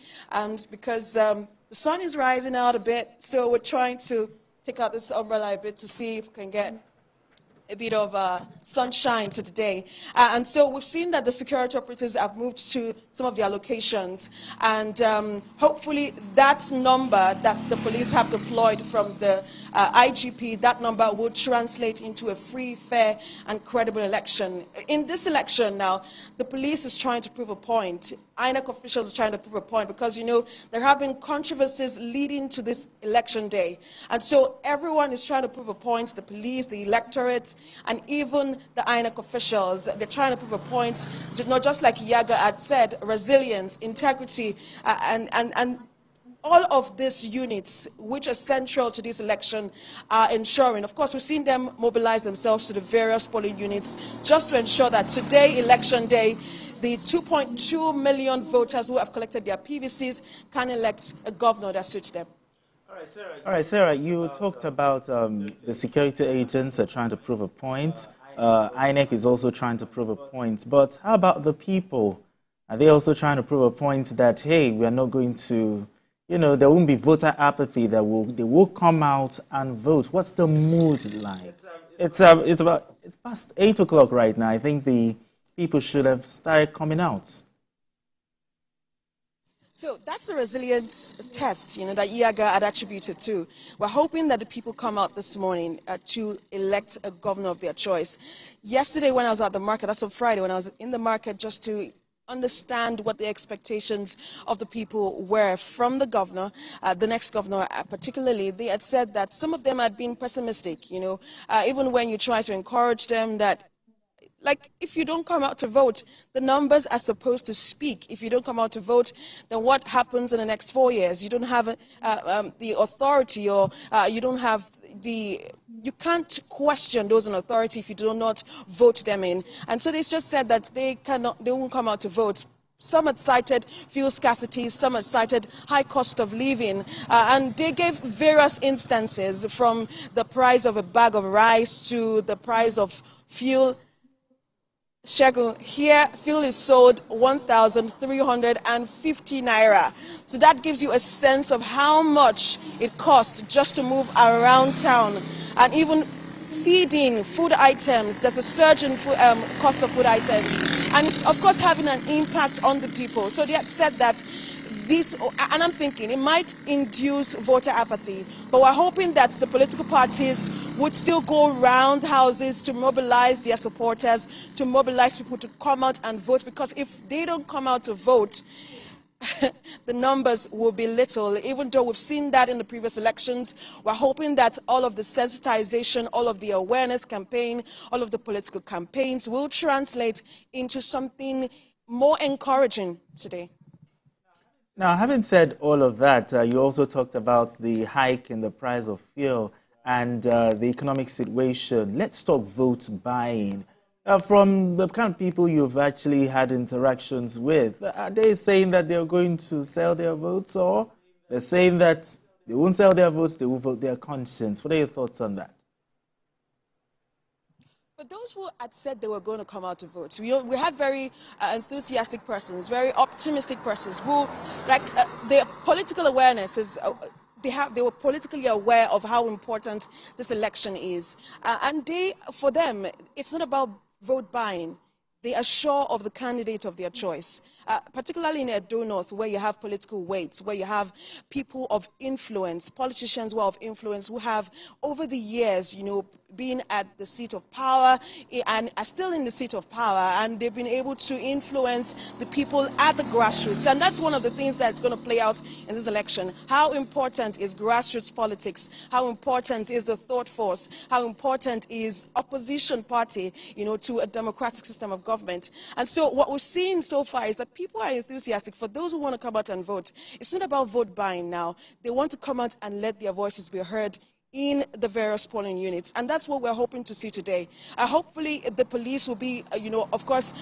because the sun is rising out a bit, so we're trying to take out this umbrella a bit to see if we can get a bit of sunshine to the day. And so we've seen that the security operatives have moved to some of their locations. And hopefully that number that the police have deployed from the IGP, that number will translate into a free, fair, and credible election. In this election now, the police is trying to prove a point. INEC officials are trying to prove a point because, there have been controversies leading to this election day. And so everyone is trying to prove a point, the police, the electorate, and even the INEC officials. They're trying to prove a point, not just like Yaga had said, resilience, integrity, and all of these units, which are central to this election, are ensuring. Of course, we've seen them mobilize themselves to the various polling units just to ensure that today, election day, the 2.2 million voters who have collected their PVCs can elect a governor that suits them. All right, Sarah, you talked about the security agents are trying to prove a point. INEC is also trying to prove a point. But how about the people? Are they also trying to prove a point that, hey, we are not going to, there won't be voter apathy, they will come out and vote? What's the mood like? It's past 8 o'clock right now. I think the people should have started coming out. So that's the resilience test, that Iaga had attributed to. We're hoping that the people come out this morning to elect a governor of their choice. Yesterday when I was at the market, that's on Friday, when I was in the market just to understand what the expectations of the people were from the governor, the next governor particularly, they had said that some of them had been pessimistic, even when you try to encourage them that, like, if you don't come out to vote, the numbers are supposed to speak. If you don't come out to vote, then what happens in the next 4 years? You don't have the authority, or you don't have you can't question those in authority if you do not vote them in. And so they just said that they won't come out to vote. Some had cited fuel scarcity, some had cited high cost of living, and they gave various instances from the price of a bag of rice to the price of fuel. Shegun, here fuel is sold 1,350 naira. So that gives you a sense of how much it costs just to move around town. And even feeding food items, there's a surge in cost of food items. And it's, of course, having an impact on the people. So they had said that this, and I'm thinking it might induce voter apathy, but we're hoping that the political parties would still go round houses to mobilize their supporters, to mobilize people to come out and vote, because if they don't come out to vote, the numbers will be little. Even though we've seen that in the previous elections, we're hoping that all of the sensitization, all of the awareness campaign, all of the political campaigns will translate into something more encouraging today. Now, having said all of that, you also talked about the hike in the price of fuel and the economic situation. Let's talk vote buying. From the kind of people you've actually had interactions with, are they saying that they're going to sell their votes, or they're saying that they won't sell their votes, they will vote their conscience? What are your thoughts on that? For those who had said they were going to come out to vote, we had very enthusiastic persons, very optimistic persons who, like, their political awareness is. They were politically aware of how important this election is, and for them, it's not about vote buying. They are sure of the candidate of their choice, particularly in Edo North, where you have political weights, where you have people of influence, politicians who are of influence, who have, over the years, been at the seat of power and are still in the seat of power, and they've been able to influence the people at the grassroots. And that's one of the things that's going to play out in this election. How important is grassroots politics? How important is the thought force? How important is opposition party, to a democratic system of government? And so what we're seeing so far is that people are enthusiastic. For those who want to come out and vote, it's not about vote buying now. They want to come out and let their voices be heard in the various polling units. And that's what we're hoping to see today. Hopefully the police will be, of course,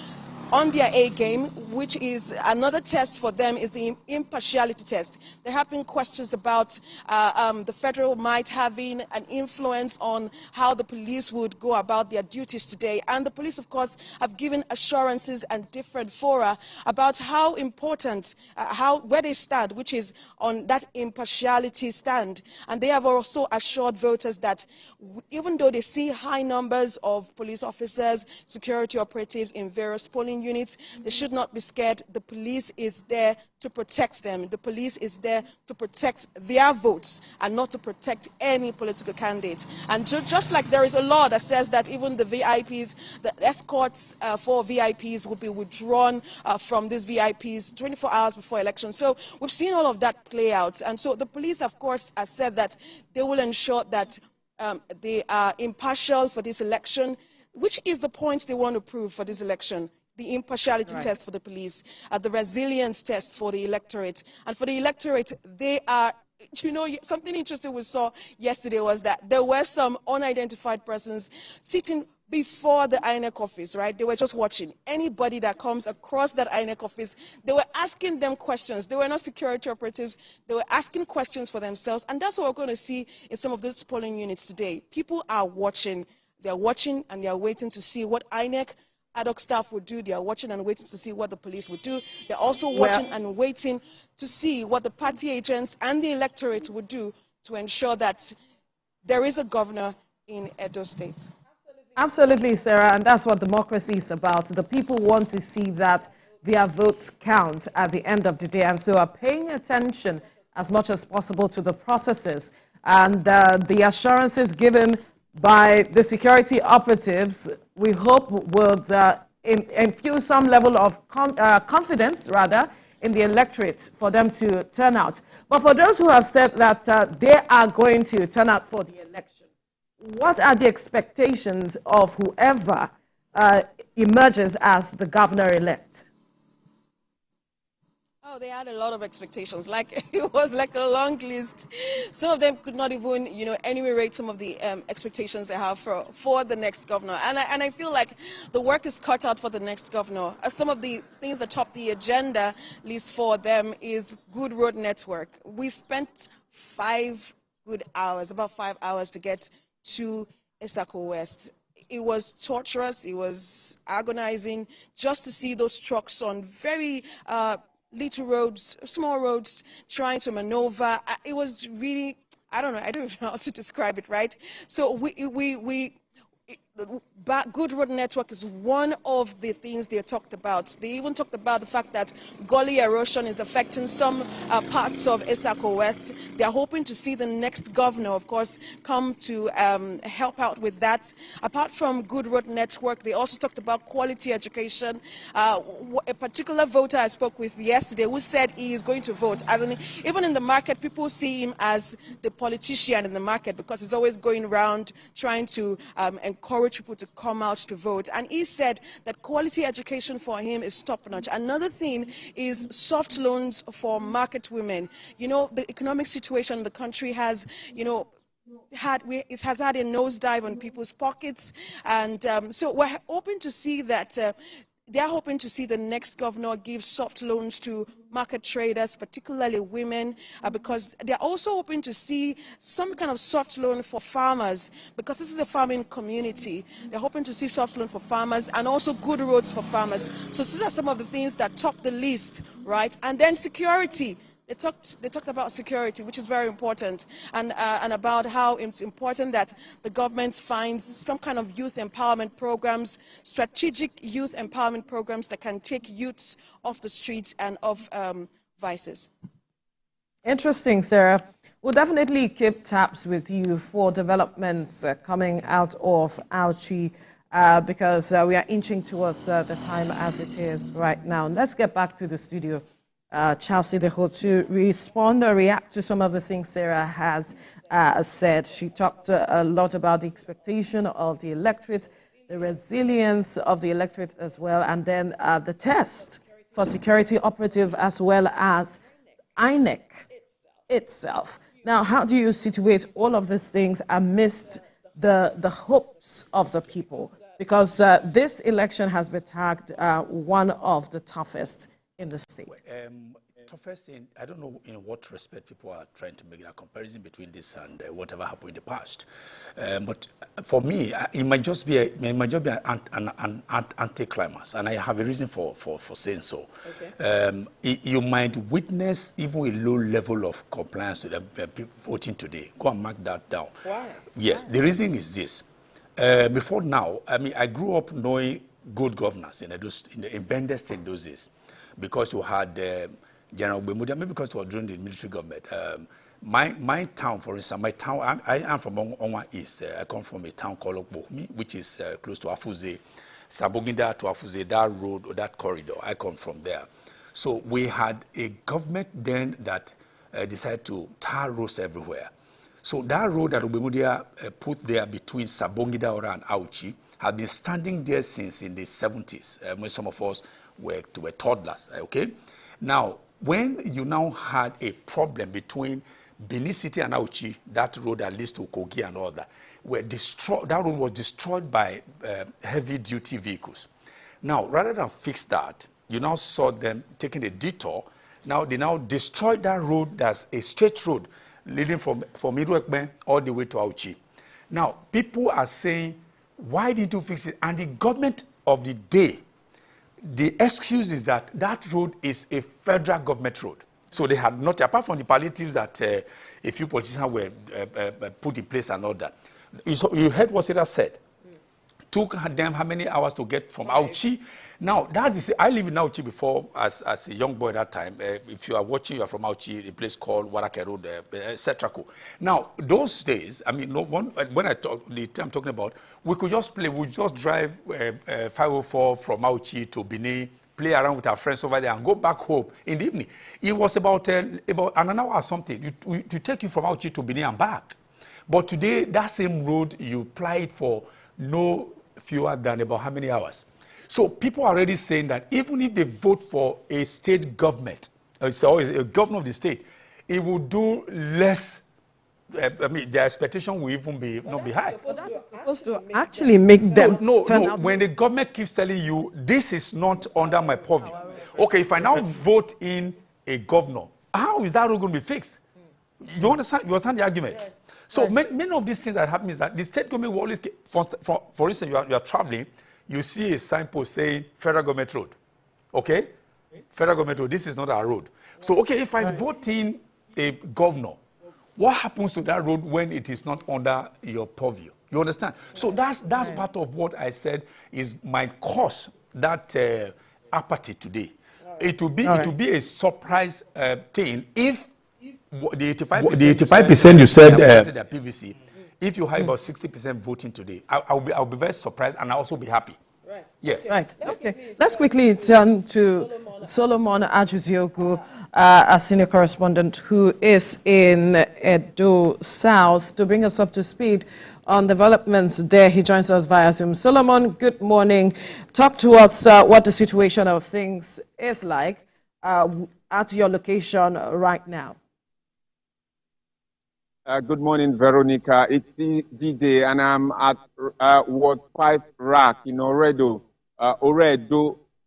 on their A game, which is another test for them, is the impartiality test. There have been questions about the federal might having an influence on how the police would go about their duties today. And the police, of course, have given assurances and different fora about how important, where they stand, which is on that impartiality stand. And they have also assured voters that even though they see high numbers of police officers, security operatives in various polling units, they should not be scared. The police is there to protect them. The police is there to protect their votes and not to protect any political candidate. And just like there is a law that says that even the VIPs, the escorts for VIPs will be withdrawn from these VIPs 24 hours before election. So we've seen all of that play out. And so the police, of course, have said that they will ensure that they are impartial for this election, which is the point they want to prove for this election. The impartiality test for the police, the resilience test for the electorate. And for the electorate, they are, something interesting we saw yesterday was that there were some unidentified persons sitting before the INEC office, right? They were just watching. Anybody that comes across that INEC office, they were asking them questions. They were not security operatives. They were asking questions for themselves. And that's what we're going to see in some of those polling units today. People are watching. They're watching and they're waiting to see what INEC ad hoc staff would do. They are watching and waiting to see what the police would do. They're also watching and waiting to see what the party agents and the electorate would do to ensure that there is a governor in Edo State. Absolutely, Sarah, and that's what democracy is about. The people want to see that their votes count at the end of the day, and so are paying attention as much as possible to the processes. And the assurances given by the security operatives, we hope will infuse some level of confidence, rather, in the electorate for them to turn out. But for those who have said that they are going to turn out for the election, what are the expectations of whoever emerges as the governor-elect? Oh, they had a lot of expectations. Like, it was like a long list. Some of them could not even, enumerate some of the expectations they have for the next governor. And I feel like the work is cut out for the next governor. Some of the things that top the agenda list for them is good road network. We spent 5 good hours, about 5 hours to get to Esako West. It was torturous. It was agonizing just to see those trucks on very little roads, small roads, trying to maneuver. It was really, I don't know how to describe it, right? So good road network is one of the things they talked about. They even talked about the fact that gully erosion is affecting some parts of Isako West. They are hoping to see the next governor, of course, come to help out with that. Apart from good road network, they also talked about quality education. A particular voter I spoke with yesterday who said he is going to vote. Even in the market, people see him as the politician in the market because he's always going around trying to encourage people to come out to vote. And he said that quality education for him is top-notch. Another thing is soft loans for market women. You know, the economic situation in the country has, you know, it has had a nosedive on people's pockets. And so we're hoping to see that they're hoping to see the next governor give soft loans to market traders, particularly women, because they're also hoping to see some kind of soft loan for farmers, because this is a farming community. They're hoping to see soft loan for farmers and also good roads for farmers. So these are some of the things that top the list, right? And then security. They talked about security, which is very important, and about how it's important that the government finds some kind of youth empowerment programs, strategic youth empowerment programs that can take youths off the streets and off vices. Interesting, Sarah. We'll definitely keep tabs with you for developments coming out of Auchi because we are inching towards the time as it is right now. Let's get back to the studio. Chelsea Deho to respond or react to some of the things Sarah has said. She talked a lot about the expectation of the electorate, the resilience of the electorate as well, and then the test for security operative as well as INEC itself. Now, how do you situate all of these things amidst the hopes of the people? Because this election has been tagged one of the toughest in the state. Toughest in, I don't know in what respect people are trying to make that comparison between this and whatever happened in the past. But for me, it might just be an anticlimax, and I have a reason for saying so. Okay. You might witness even a low level of compliance to the people voting today. Go and mark that down. Why? Yes, the reason is this. Before now, I mean, I grew up knowing good governance in Bender State those days, because you had General Bemudia, maybe because it was during the military government. My town, for instance, I am from Onwa East. I come from a town called Okbohumi, which is close to Afuze. Saboginda to Afuze, that road or that corridor, I come from there. So we had a government then that decided to tar roads everywhere. So that road that Bemudia put there between Sabongida and Auchi had been standing there since in the 70s, when some of us were toddlers, okay? Now, when you now had a problem between Benin City and Auchi, that road that leads to Kogi and all that, that road was destroyed by heavy-duty vehicles. Now, rather than fix that, you now saw them taking a detour. Now, they now destroyed that road that's a straight road leading from Iruekbe all the way to Auchi. Now, people are saying, why did you fix it? And the government of the day, the excuse is that that road is a federal government road. So they had not, apart from the palliatives that a few politicians were put in place and all that. You heard what Sarah said. Took them how many hours to get from Auchi. Now, I lived in Auchi before as a young boy at that time. If you are watching, you are from Auchi, a place called Warake Road, etc. Now, those days, I mean, when I'm talking about, we could just play, we just drive 504 from Auchi to Benin, play around with our friends over there and go back home in the evening. It was about an hour or something to take you from Auchi to Benin and back. But today, that same road, you apply it for no fewer than about how many hours? So people are already saying that even if they vote for a state government, so a governor of the state, it will do less. I mean, their expectation will even not be high. That's supposed to actually make them no. When the government keeps telling you, this is not under my purview. Okay, if I now vote in a governor, how is that going to be fixed? You understand the argument? Yeah. So many of these things that happen is that the state government will always, for instance, you are traveling, you see a signpost saying federal government road. Okay? Federal government road, this is not our road. So, okay, if I vote in a governor, what happens to that road when it is not under your purview? You understand? So that's part of what I said is might cause that apathy today. It will be a surprise thing if the 85% you said their PVC. If you have about 60% voting today, I'll be very surprised and I'll also be happy. Right. Yes. Right. Okay. Let's quickly turn to Solomon Ajuziogu, a senior correspondent who is in Edo South, to bring us up to speed on developments there. He joins us via Zoom. Solomon, good morning. Talk to us what the situation of things is like at your location right now. Good morning, Veronica. It's DJ, and I'm at Ward 5 RAC in Oredo,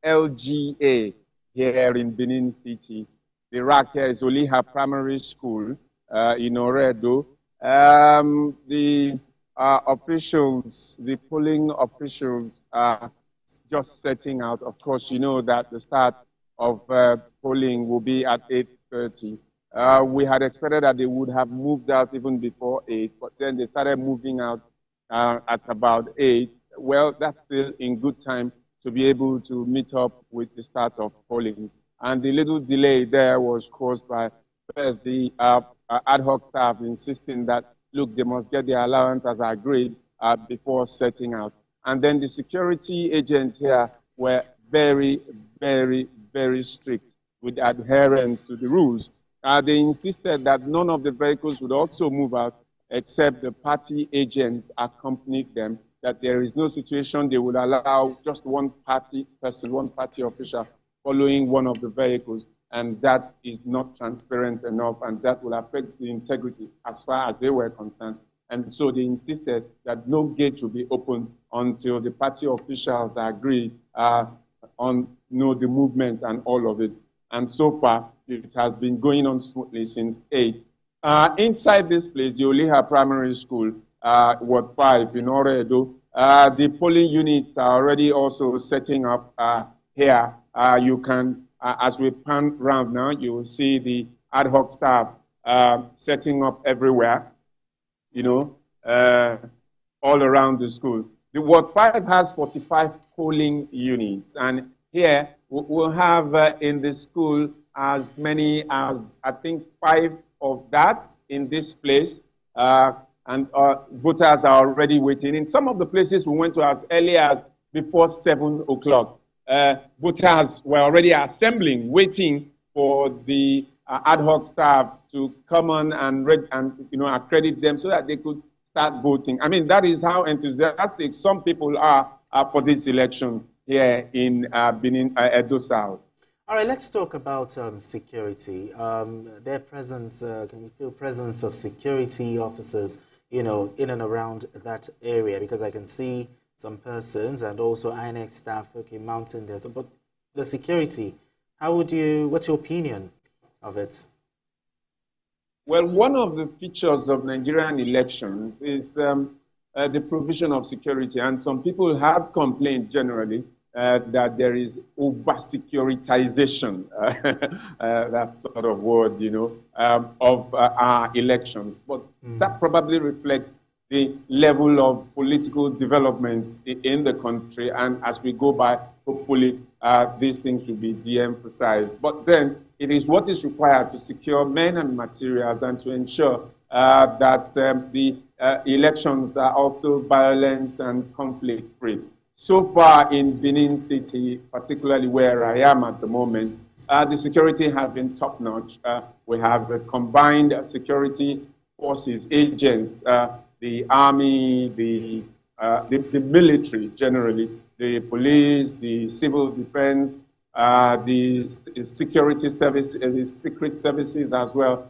LGA, here in Benin City. The RAC here is Oliha Primary School in Oredo. The officials, the polling officials are just setting out. Of course, you know that the start of polling will be at 8:30. We had expected that they would have moved out even before 8, but then they started moving out at about 8. Well, that's still in good time to be able to meet up with the start of polling. And the little delay there was caused by first the ad hoc staff insisting that, look, they must get their allowance as agreed before setting out. And then the security agents here were very, very, very strict with adherence to the rules. They insisted that none of the vehicles would also move out except the party agents accompanied them, that there is no situation they would allow just one party person, one party official following one of the vehicles, and that is not transparent enough, and that will affect the integrity as far as they were concerned. And so they insisted that no gate will be opened until the party officials agree on the movement and all of it. And so far, it has been going on smoothly since 8. Inside this place, the Oliha Primary School, Ward 5 in Oredo, the polling units are already also setting up here. You can, as we pan round now, you will see the ad hoc staff setting up everywhere, all around the school. The Ward 5 has 45 polling units, and here we'll have in the school as many as, I think, 5 of that in this place, and voters are already waiting. In some of the places we went to as early as before 7 o'clock, voters were already assembling, waiting for the ad hoc staff to come on and accredit them so that they could start voting. I mean, that is how enthusiastic some people are for this election here in Benin, Edo South. All right, let's talk about security. Their presence, can you feel presence of security officers, in and around that area? Because I can see some persons and also INEC staff mounting there. But the security, what's your opinion of it? Well, one of the features of Nigerian elections is the provision of security, and some people have complained generally that there is over-securitization, that sort of word, of our elections. But that probably reflects the level of political development in the country, and as we go by, hopefully these things will be de-emphasized. But then it is what is required to secure men and materials and to ensure that the elections are also violence and conflict-free. So far in Benin City, particularly where I am at the moment, the security has been top-notch. We have combined security forces, agents, the army, the military generally, the police, the civil defense, the security service, the secret services as well,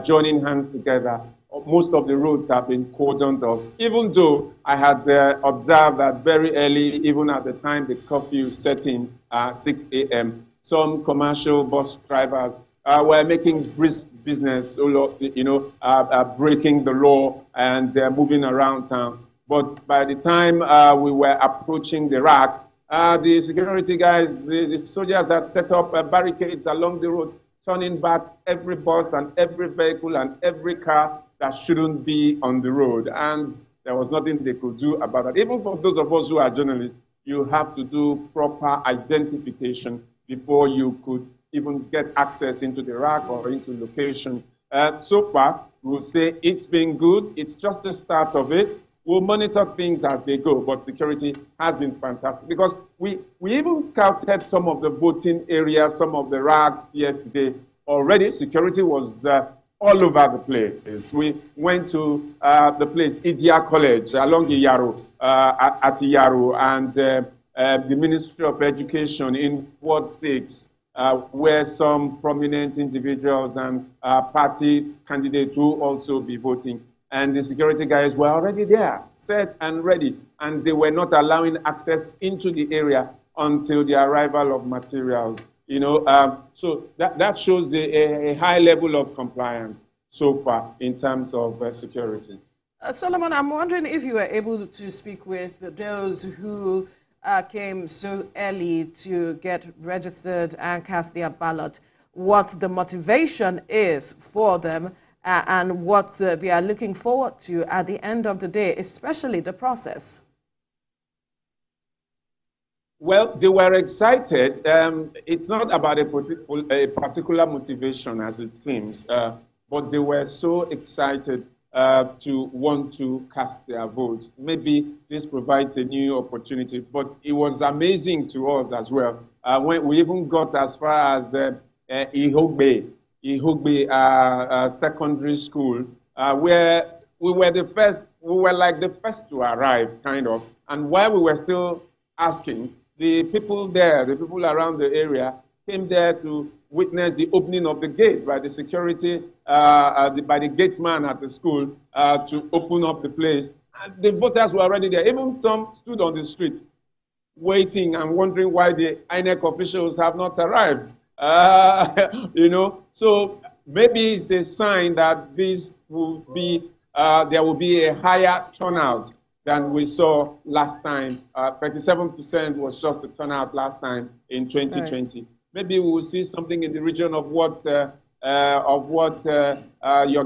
joining hands together. Most of the roads have been cordoned off, even though I had observed that very early, even at the time the curfew set in 6 a.m., some commercial bus drivers were making brisk business, breaking the law and moving around town. But by the time we were approaching the RAC, the security guys, the soldiers had set up barricades along the road, turning back every bus and every vehicle and every car that shouldn't be on the road. And There was nothing they could do about that. Even for those of us who are journalists, you have to do proper identification before you could even get access into the rack or into location. So far, we'll say it's been good. It's just the start of it. We'll monitor things as they go, but security has been fantastic because we even scouted some of the voting areas, some of the racks yesterday. Already, security was all over the place. We went to the place, Idia College, along Iyaru, at Iyaru, and the Ministry of Education in Ward 6, where some prominent individuals and party candidates will also be voting. And the security guys were already there, set and ready, and they were not allowing access into the area until the arrival of materials. You know, so that shows a high level of compliance so far in terms of security. Solomon, I'm wondering if you were able to speak with those who came so early to get registered and cast their ballot, what the motivation is for them, and what they are looking forward to at the end of the day, especially the process. Well, they were excited. It's not about a particular motivation, as it seems, but they were so excited to want to cast their votes. Maybe this provides a new opportunity, but it was amazing to us as well. When we even got as far as Ihogbe Secondary School, where we were like the first to arrive, kind of. And while we were still asking, the people there, the people around the area, came there to witness the opening of the gates by the security, by the gate man at the school to open up the place. And the voters were already there. Even some stood on the street waiting and wondering why the INEC officials have not arrived. You know, so maybe it's a sign that this will be, there will be a higher turnout than we saw last time. 37% was just the turnout last time in 2020. Right. Maybe we will see something in the region of what your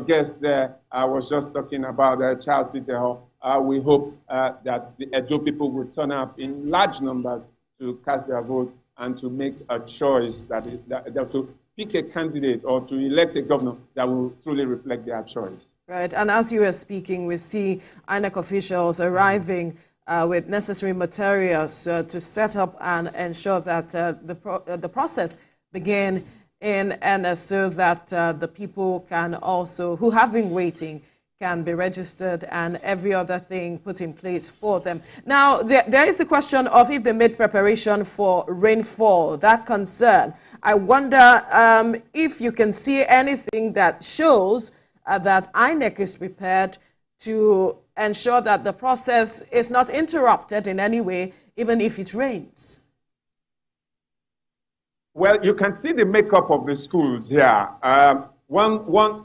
guest there was just talking about, Charles Siteho. We hope that the Edo people will turn up in large numbers to cast their vote and to make a choice that to pick a candidate or to elect a governor that will truly reflect their choice. Right, and as you were speaking, we see INEC officials arriving with necessary materials to set up and ensure that the process begin in earnest so that the people can also, who have been waiting, can be registered and every other thing put in place for them. Now, there is the question of if they made preparation for rainfall, that concern. I wonder if you can see anything that shows that INEC is prepared to ensure that the process is not interrupted in any way, even if it rains. Well, you can see the makeup of the schools here. One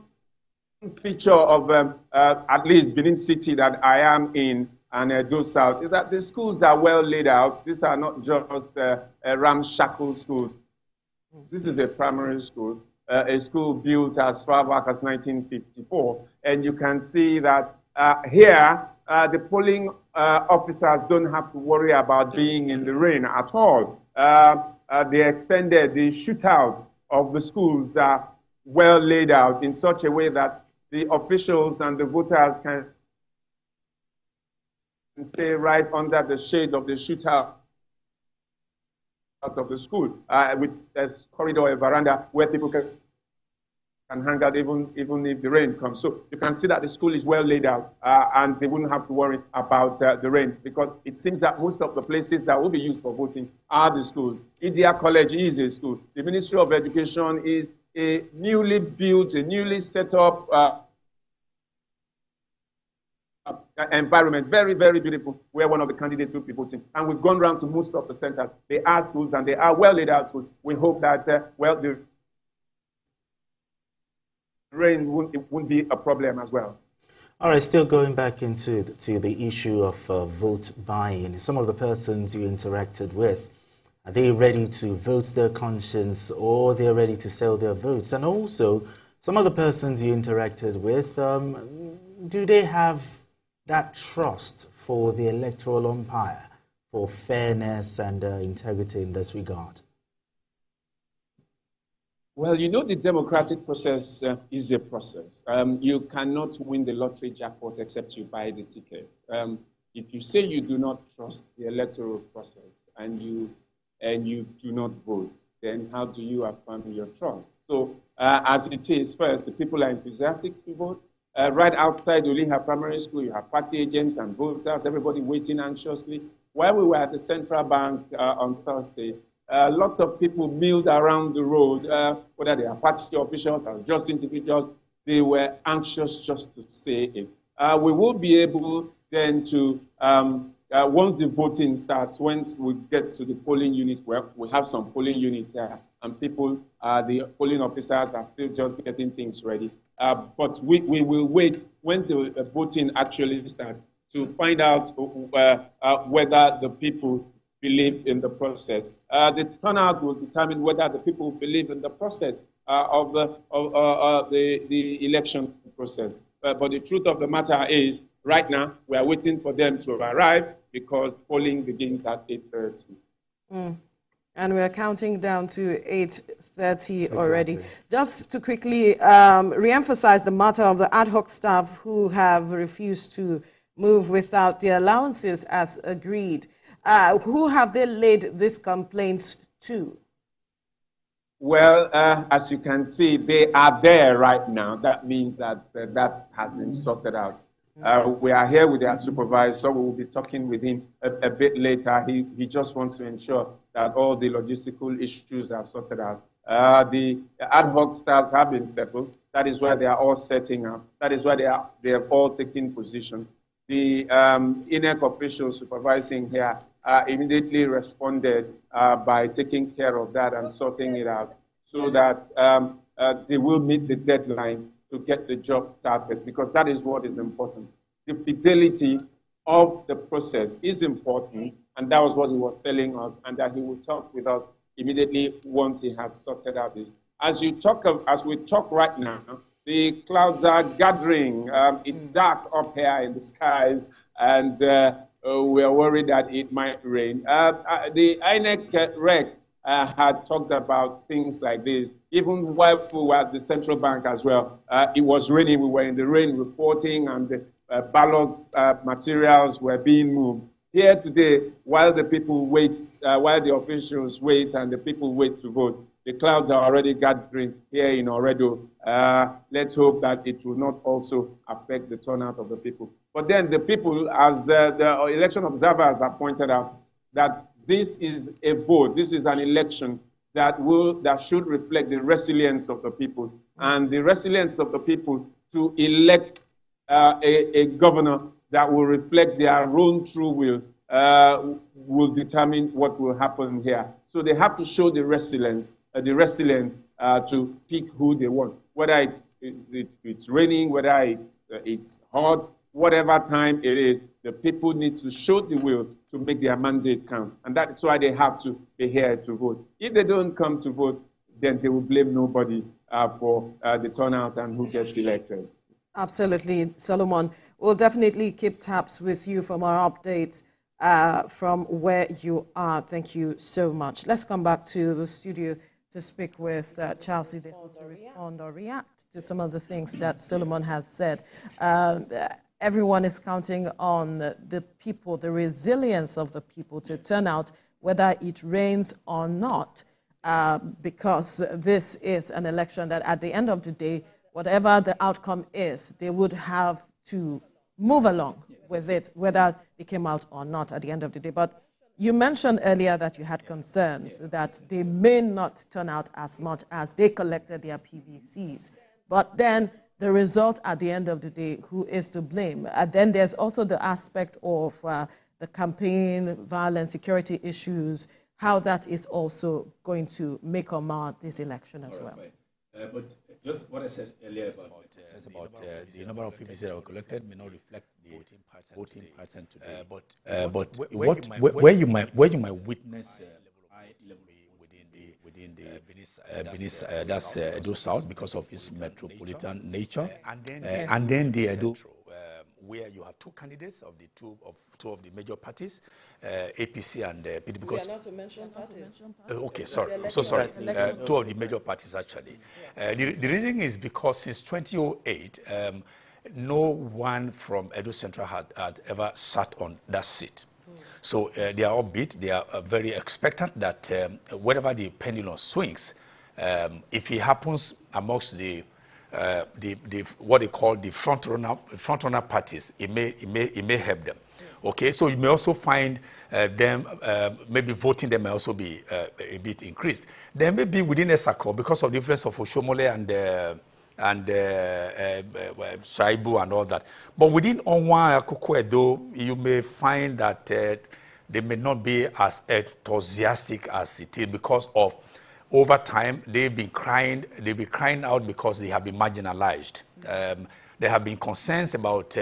feature of at least Benin City that I am in and Edo South is that the schools are well laid out. These are not just ramshackle schools. This is a primary school, a school built as far back as 1954. And you can see that here, the polling officers don't have to worry about being in the rain at all. They extended the shootout of the schools are well laid out in such a way that the officials and the voters can stay right under the shade of the shootout of the school, with a corridor, a veranda where people can hang out even if the rain comes. So you can see that the school is well laid out and they wouldn't have to worry about the rain, because it seems that most of the places that will be used for voting are the schools. Idia College is a school. The Ministry of Education is a newly built, a newly set up environment, very, very beautiful, where one of the candidates will be voting. And we've gone around to most of the centers. They are schools and they are well laid out schools. We hope that, the rain won't be a problem as well. All right, still going back into the issue of vote buying. Some of the persons you interacted with, are they ready to vote their conscience, or they're ready to sell their votes? And also, some of the persons you interacted with, do they have that trust for the electoral umpire for fairness and integrity in this regard? Well, you know, the democratic process is a process. You cannot win the lottery jackpot except you buy the ticket. If you say you do not trust the electoral process and you do not vote, then how do you affirm your trust? So as it is, first, the people are enthusiastic to vote. Right outside Uliha Primary School, you have party agents and voters, everybody waiting anxiously. While we were at the Central Bank on Thursday, lots of people milled around the road, whether they are party officials or just individuals. They were anxious just to say it. We will be able then to, once the voting starts, once we get to the polling unit, where we have some polling units here, and people, the polling officers are still just getting things ready. But we will wait when the voting actually starts to find out whether the people believe in the process. The turnout will determine whether the people believe in the process of the election process. But the truth of the matter is, right now, we are waiting for them to arrive because polling begins at 8:30. And we're counting down to 8:30 already. Just to quickly re-emphasize the matter of the ad hoc staff who have refused to move without the allowances as agreed. Who have they laid these complaints to? Well, as you can see, they are there right now. That means that that has been sorted out. We are here with their supervisor. We will be talking with him a bit later. He just wants to ensure that all the logistical issues are sorted out. The ad hoc staffs have been settled. That is where they are all setting up. That is where they have all taken position. The INEC officials supervising here immediately responded by taking care of that and sorting it out so that they will meet the deadline to get the job started, because that is what is important. The fidelity of the process is important, and that was what he was telling us, and that he will talk with us immediately once he has sorted out this. As we talk right now, the clouds are gathering. It's dark up here in the skies, and we are worried that it might rain. The INEC rec had talked about things like this, even while we were at the central bank as well. It was raining, we were in the rain reporting, and the ballot materials were being moved. Here today, while the people wait, while the officials wait and the people wait to vote, the clouds are already gathering here in Oredo. Let's hope that it will not also affect the turnout of the people. But then the people, as the election observers have pointed out, that this is a vote, this is an election that should reflect the resilience of the people, and the resilience of the people to elect a governor that will reflect their own true will determine what will happen here. So they have to show the resilience to pick who they want, whether it's raining, whether it's hot, whatever time it is. The people need to show the will to make their mandate count, and that's why they have to be here to vote. If they don't come to vote, then they will blame nobody for the turnout and who gets elected. Absolutely, Solomon. We'll definitely keep tabs with you from our updates from where you are. Thank you so much. Let's come back to the studio to speak with Chelsea to respond or react to some of the things that Solomon has said. Everyone is counting on the people, the resilience of the people to turn out, whether it rains or not, because this is an election that at the end of the day, whatever the outcome is, they would have to move along with it, whether they came out or not at the end of the day. But you mentioned earlier that you had concerns that they may not turn out as much as they collected their PVCs. But then the result at the end of the day, who is to blame? And then there's also the aspect of the campaign, violence, security issues, how that is also going to make or mar this election as well. But just what I said earlier about the number of PVCs that were collected may not reflect the voting pattern today. But where you might witness within the Benin, that's Edo South, because of its metropolitan nature, and then the Edo, where you have two candidates of two of the major parties, APC and PDP. Because we are not to mention parties. Okay, sorry. I'm so sorry. Two of the major parties, actually. The reason is because since 2008, no one from Edo Central had ever sat on that seat. So they are upbeat. They are very expectant that wherever the pendulum swings, if it happens amongst the what they call the front runner parties, it may help them. Okay, so you may also find them maybe voting them may also be a bit increased. There may be within a circle because of the difference of Oshomole and Shaibu and all that. But within Onwa Akoko Edo, you may find that they may not be as enthusiastic as it is because of over time they've been crying out because they have been marginalized. There have been concerns about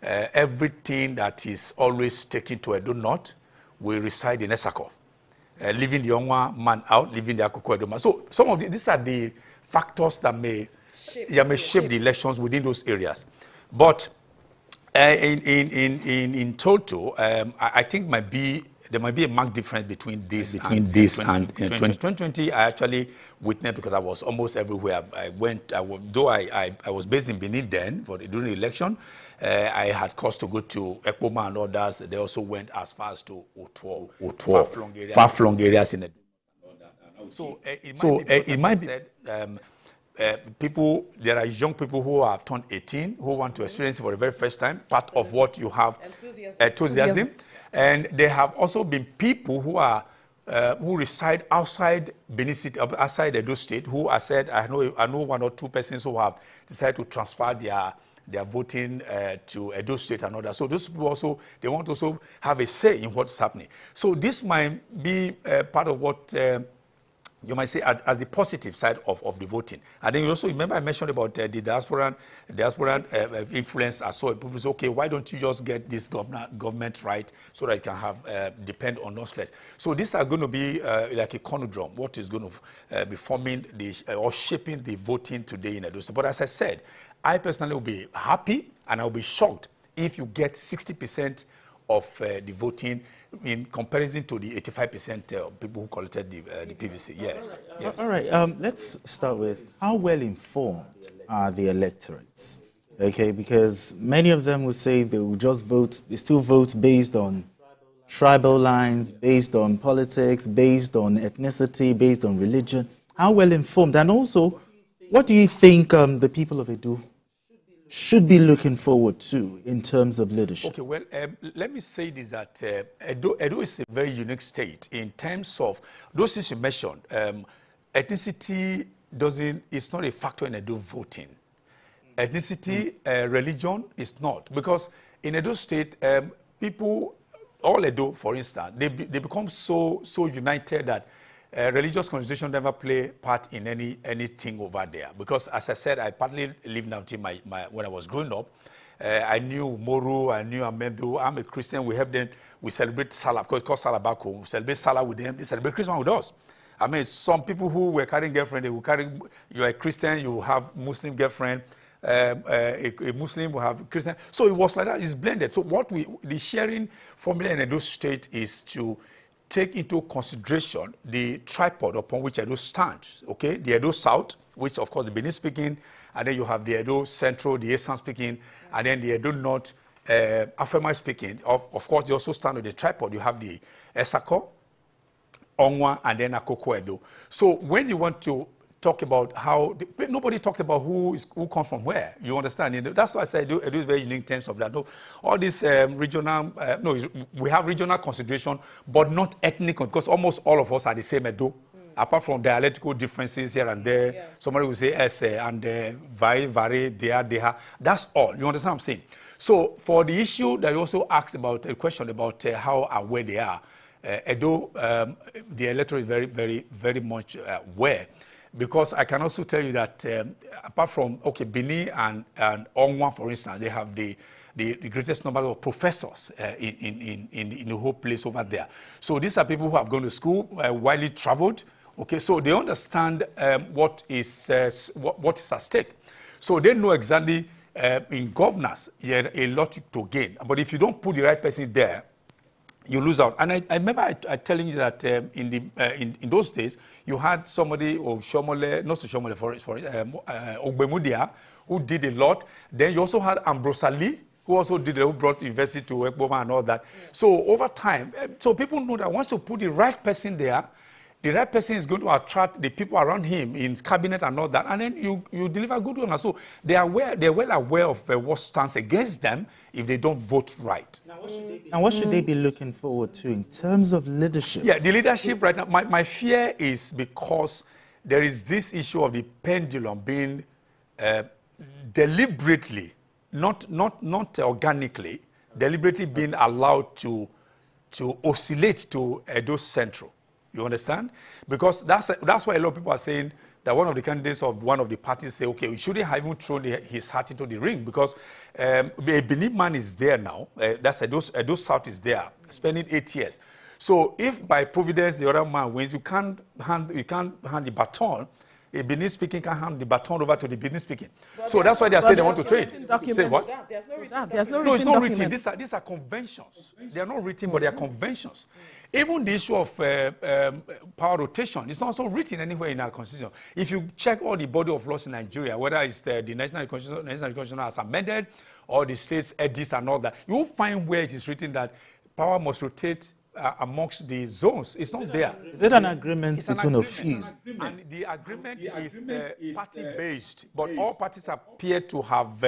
everything that is always taken to Edo North will reside in Esako, leaving the Onwa man out, leaving the Akoko Edo man. So some of these are the factors that may shape the elections within those areas. But in total, I think there might be a marked difference between this and 2020. I actually witnessed because I was almost everywhere. Though I was based in Benin then during the election. I had cause to go to Ekpoma and others. They also went as far as to Otuo, far-flung areas in the. So it might be. People, there are young people who have turned 18 who want to experience it for the very first time. Part of what you have, enthusiasm. And there have also been people who are who reside outside Benin City, outside Edo State, who are said, I know one or two persons who have decided to transfer their voting to Edo State and others. So those people also, they want to also have a say in what's happening. So this might be part of what you might say as the positive side of the voting. And then you also remember I mentioned about the diaspora influence as well. People say, okay, why don't you just get this government right so that it can have depend on us less? So these are going to be like a conundrum. What is going to be forming or shaping the voting today in Edo State? But as I said, I personally will be happy and I'll be shocked if you get 60% of the voting in comparison to the 85% of people who collected the PVC. Yes. Yes. All right. Let's start with how well informed are the electorates? Okay, because many of them will say they will just vote. They still vote based on tribal lines, based on politics, based on ethnicity, based on religion. How well informed? And also, what do you think the people of Edo should be looking forward to in terms of leadership? Okay, well, let me say this, that Edo is a very unique state in terms of those things you mentioned. Ethnicity is not a factor in Edo voting. Ethnicity, religion is not. Because in Edo State, people, all Edo, for instance, they become so united that religious consideration never play part in anything over there. Because as I said, I partly lived now till when I was growing up. I knew Moru, I knew Amendu. I'm a Christian. We help them. We celebrate Salah because it's called Salah back home. We celebrate Salah with them. They celebrate Christmas with us. I mean, some people who were carrying girlfriend, they will carry. You're a Christian, you have Muslim girlfriend. A Muslim will have Christian. So it was like that. It's blended. So the sharing formula in Edo State is to take into consideration the tripod upon which Edo stands, okay? The Edo South, which of course the Benin speaking, and then you have the Edo Central, the Esan speaking, and then the Edo North, Afemai speaking. Of course, they also stand on the tripod. You have the Esako, Onwa, and then Akoko Edo. So when you want to talk about how nobody talked about who comes from where. You understand? That's why I say Edo is very unique in terms of that. No, all this regional, we have regional consideration, but not ethnic, because almost all of us are the same Edo. Apart from dialectical differences here and there, yeah. Somebody will say esse and vari, deha. That's all. You understand what I'm saying? So for the issue that you also asked about, a question about how aware they are, Edo, the electorate is very, very, very much aware. Because I can also tell you that apart from, Benin and Onwa, for instance, they have the greatest number of professors in the whole place over there. So these are people who have gone to school, widely traveled. Okay, so they understand what is at stake. So they know exactly in governance, you have a lot to gain. But if you don't put the right person there, you lose out. And I remember I telling you that in those days, you had somebody of Shomole, not to Shomole, for Ogbemudia, who did a lot. Then you also had Ambrose Ali, who also who brought university to Ekboma and all that. Yeah. So over time, so people know that once you put the right person there, the right person is going to attract the people around him in his cabinet and all that, and then you deliver good ones. So they're well aware of what stands against them if they don't vote right. Now, what should they be looking forward to in terms of leadership? Yeah, the leadership right now, my fear is because there is this issue of the pendulum being deliberately, not organically, deliberately being allowed to oscillate to Edo Central. You understand? Because that's why a lot of people are saying that one of the candidates of one of the parties say, okay, we shouldn't have even thrown his hat into the ring because a Benin man is there now. That's Edo South is there, spending 8 years. So if by providence the other man wins, you can't hand the baton. A Benin speaking can hand the baton over to the Benin speaking. So that's why they are saying they want to trade. Say what? There's no written it's not document. written. These are conventions. They are not written, but they are conventions. Even the issue of power rotation is not also written anywhere in our constitution. If you check all the body of laws in Nigeria, whether it's the National Constitution as amended or the state's edicts and all that, you will find where it is written that power must rotate amongst the zones. It's not there. Is it an agreement between a few? And the agreement is party-based, but all parties appear to have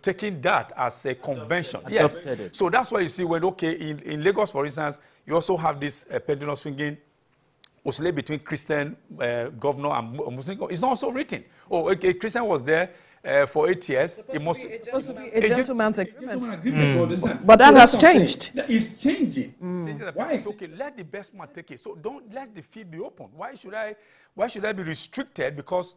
taken that as a convention. Yes. So that's why you see when, in Lagos, for instance, you also have this pendulum swinging oscillate between Christian governor and Muslim. It's not also written. Oh, a Christian was there for 8 years. It must be a gentleman's agreement. But that has changed. It's changing. Why is okay? Let the best man take it. So don't let the field be open. Why should I be restricted because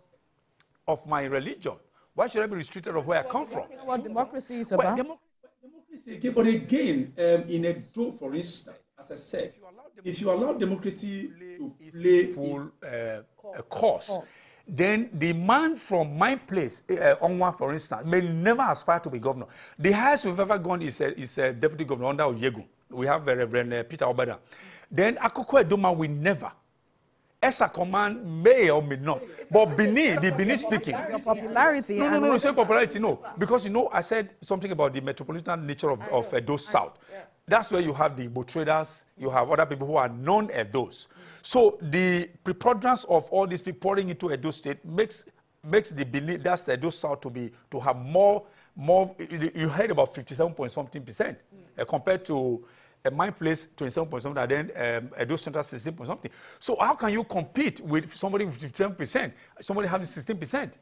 of my religion? Why should I be restricted of where I come from? What democracy is about? Democracy again, but again, in a draw, for instance, as I said, if you allow democracy to play full course, then the man from my place, Onwa, for instance, may never aspire to be governor. The highest we've ever gone is a deputy governor under Oyegu. We have Reverend Peter Obada. Then Akoko Edoma will never. ESA command may or may not. But Benin, the Benin speaking. Popularity. No, it's not popularity, no. Because, I said something about the metropolitan nature of Edo South. That's where you have the Igbo traders, you have other people who are non-Edos. So the preponderance of all these people pouring into Edo State makes the Benin, that's Edo South to have more, you heard about 57.something% compared to my place 27.something, and then Edo Central 16.something. So how can you compete with somebody with 57%, somebody having 16%?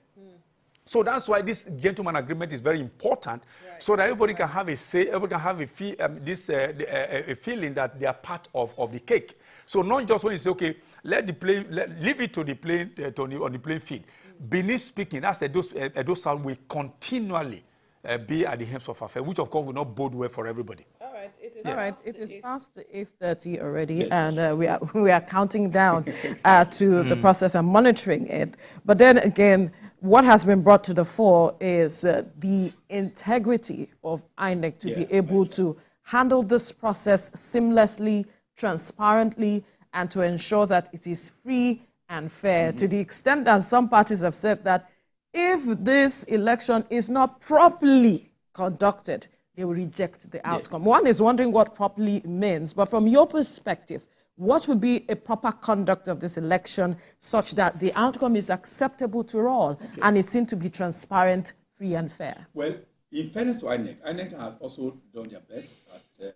So that's why this gentleman agreement is very important, so that everybody can have a say, everybody can have a feeling that they are part of the cake. So not just when you say, okay, leave it to the on the playing field. Benin speaking, that's Edo South will continually be at the helms of affairs, which of course will not bode well for everybody. All right, it is past 8:30 already, and we are counting down to the process and monitoring it. But then again, what has been brought to the fore is the integrity of INEC to be able to handle this process seamlessly, transparently, and to ensure that it is free and fair, to the extent that some parties have said that if this election is not properly conducted, they will reject the outcome. One is wondering what properly means, but from your perspective, what would be a proper conduct of this election such that the outcome is acceptable to all and it seems to be transparent, free and fair? Well, in fairness to INEC have also done their best at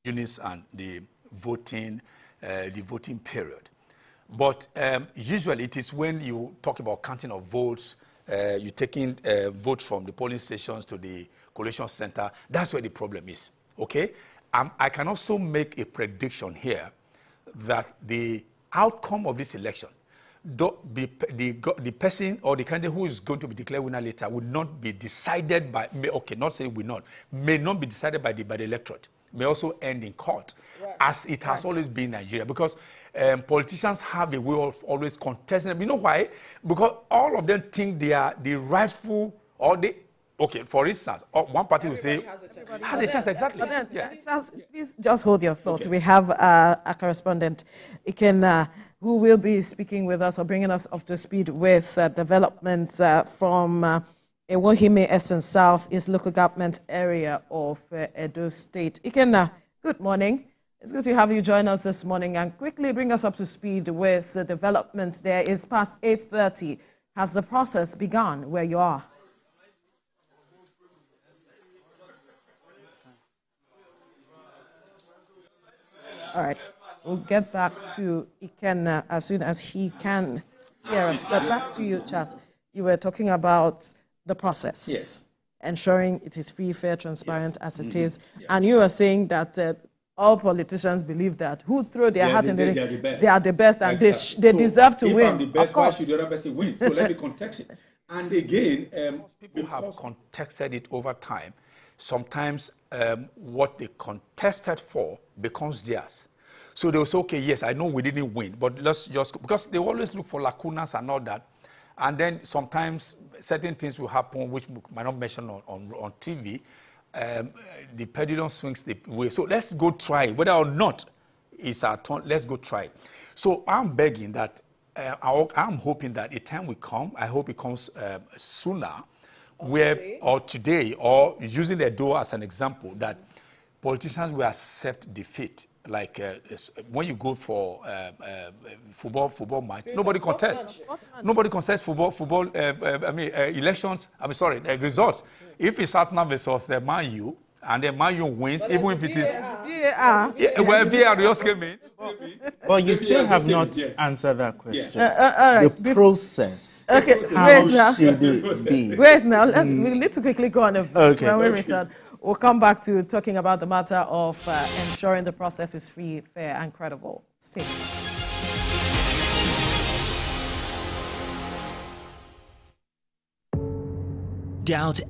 units and the voting period. But usually it is when you talk about counting of votes, you're taking votes from the polling stations to the collation center. That's where the problem is, okay? I can also make a prediction here that the outcome of this election, the person or the candidate who is going to be declared winner later will not be decided by, not saying will not, may not be decided by the electorate, may also end in court, as it has always been in Nigeria, because politicians have a way of always contesting them. You know why? Because all of them think they are the rightful Or they, okay, for instance, one party will say, has a chance, exactly. But then, Yes. please just hold your thoughts. Okay. We have a correspondent, Iken, who will be speaking with us or bringing us up to speed with developments from Ewohime Essen South, East local government area of Edo State. Iken, good morning. It's good to have you join us this morning and quickly bring us up to speed with the developments there. It's past 8:30. Has the process begun where you are? All right. We'll get back to Iken as soon as he can hear us. But back to you, Chas. You were talking about the process. Yes. Ensuring it is free, fair, transparent as it is. And you were saying that all politicians believe that who throw their hat in the ring, they are the best and Exactly. they deserve to if win. I'm the best, of course. why should the other person win? So let me context it. And again, people have contested it over time. Sometimes what they contested for becomes theirs. So they will say, okay, yes, I know we didn't win, but let's just, because they always look for lacunas and all that. And then sometimes certain things will happen which might not mention on TV. The pendulum swings the way. So let's go try it. Whether or not it's our turn, let's go try it. So I'm begging that, I'm hoping that a time will come, I hope it comes sooner, or today, or using Edo as an example, that politicians will accept defeat. Like when you go for football match, nobody contests. Nobody contests football. Elections. Results. If it's Arsenal versus Man U, and then Man U wins, even if it is VAR just came in. Well, you still have not answered that question. All right. The process. Okay, How should it be? Wait now. We need to quickly go on. Okay. When we return, we'll come back to talking about the matter of ensuring the process is free, fair, and credible. Stay with us. Doubt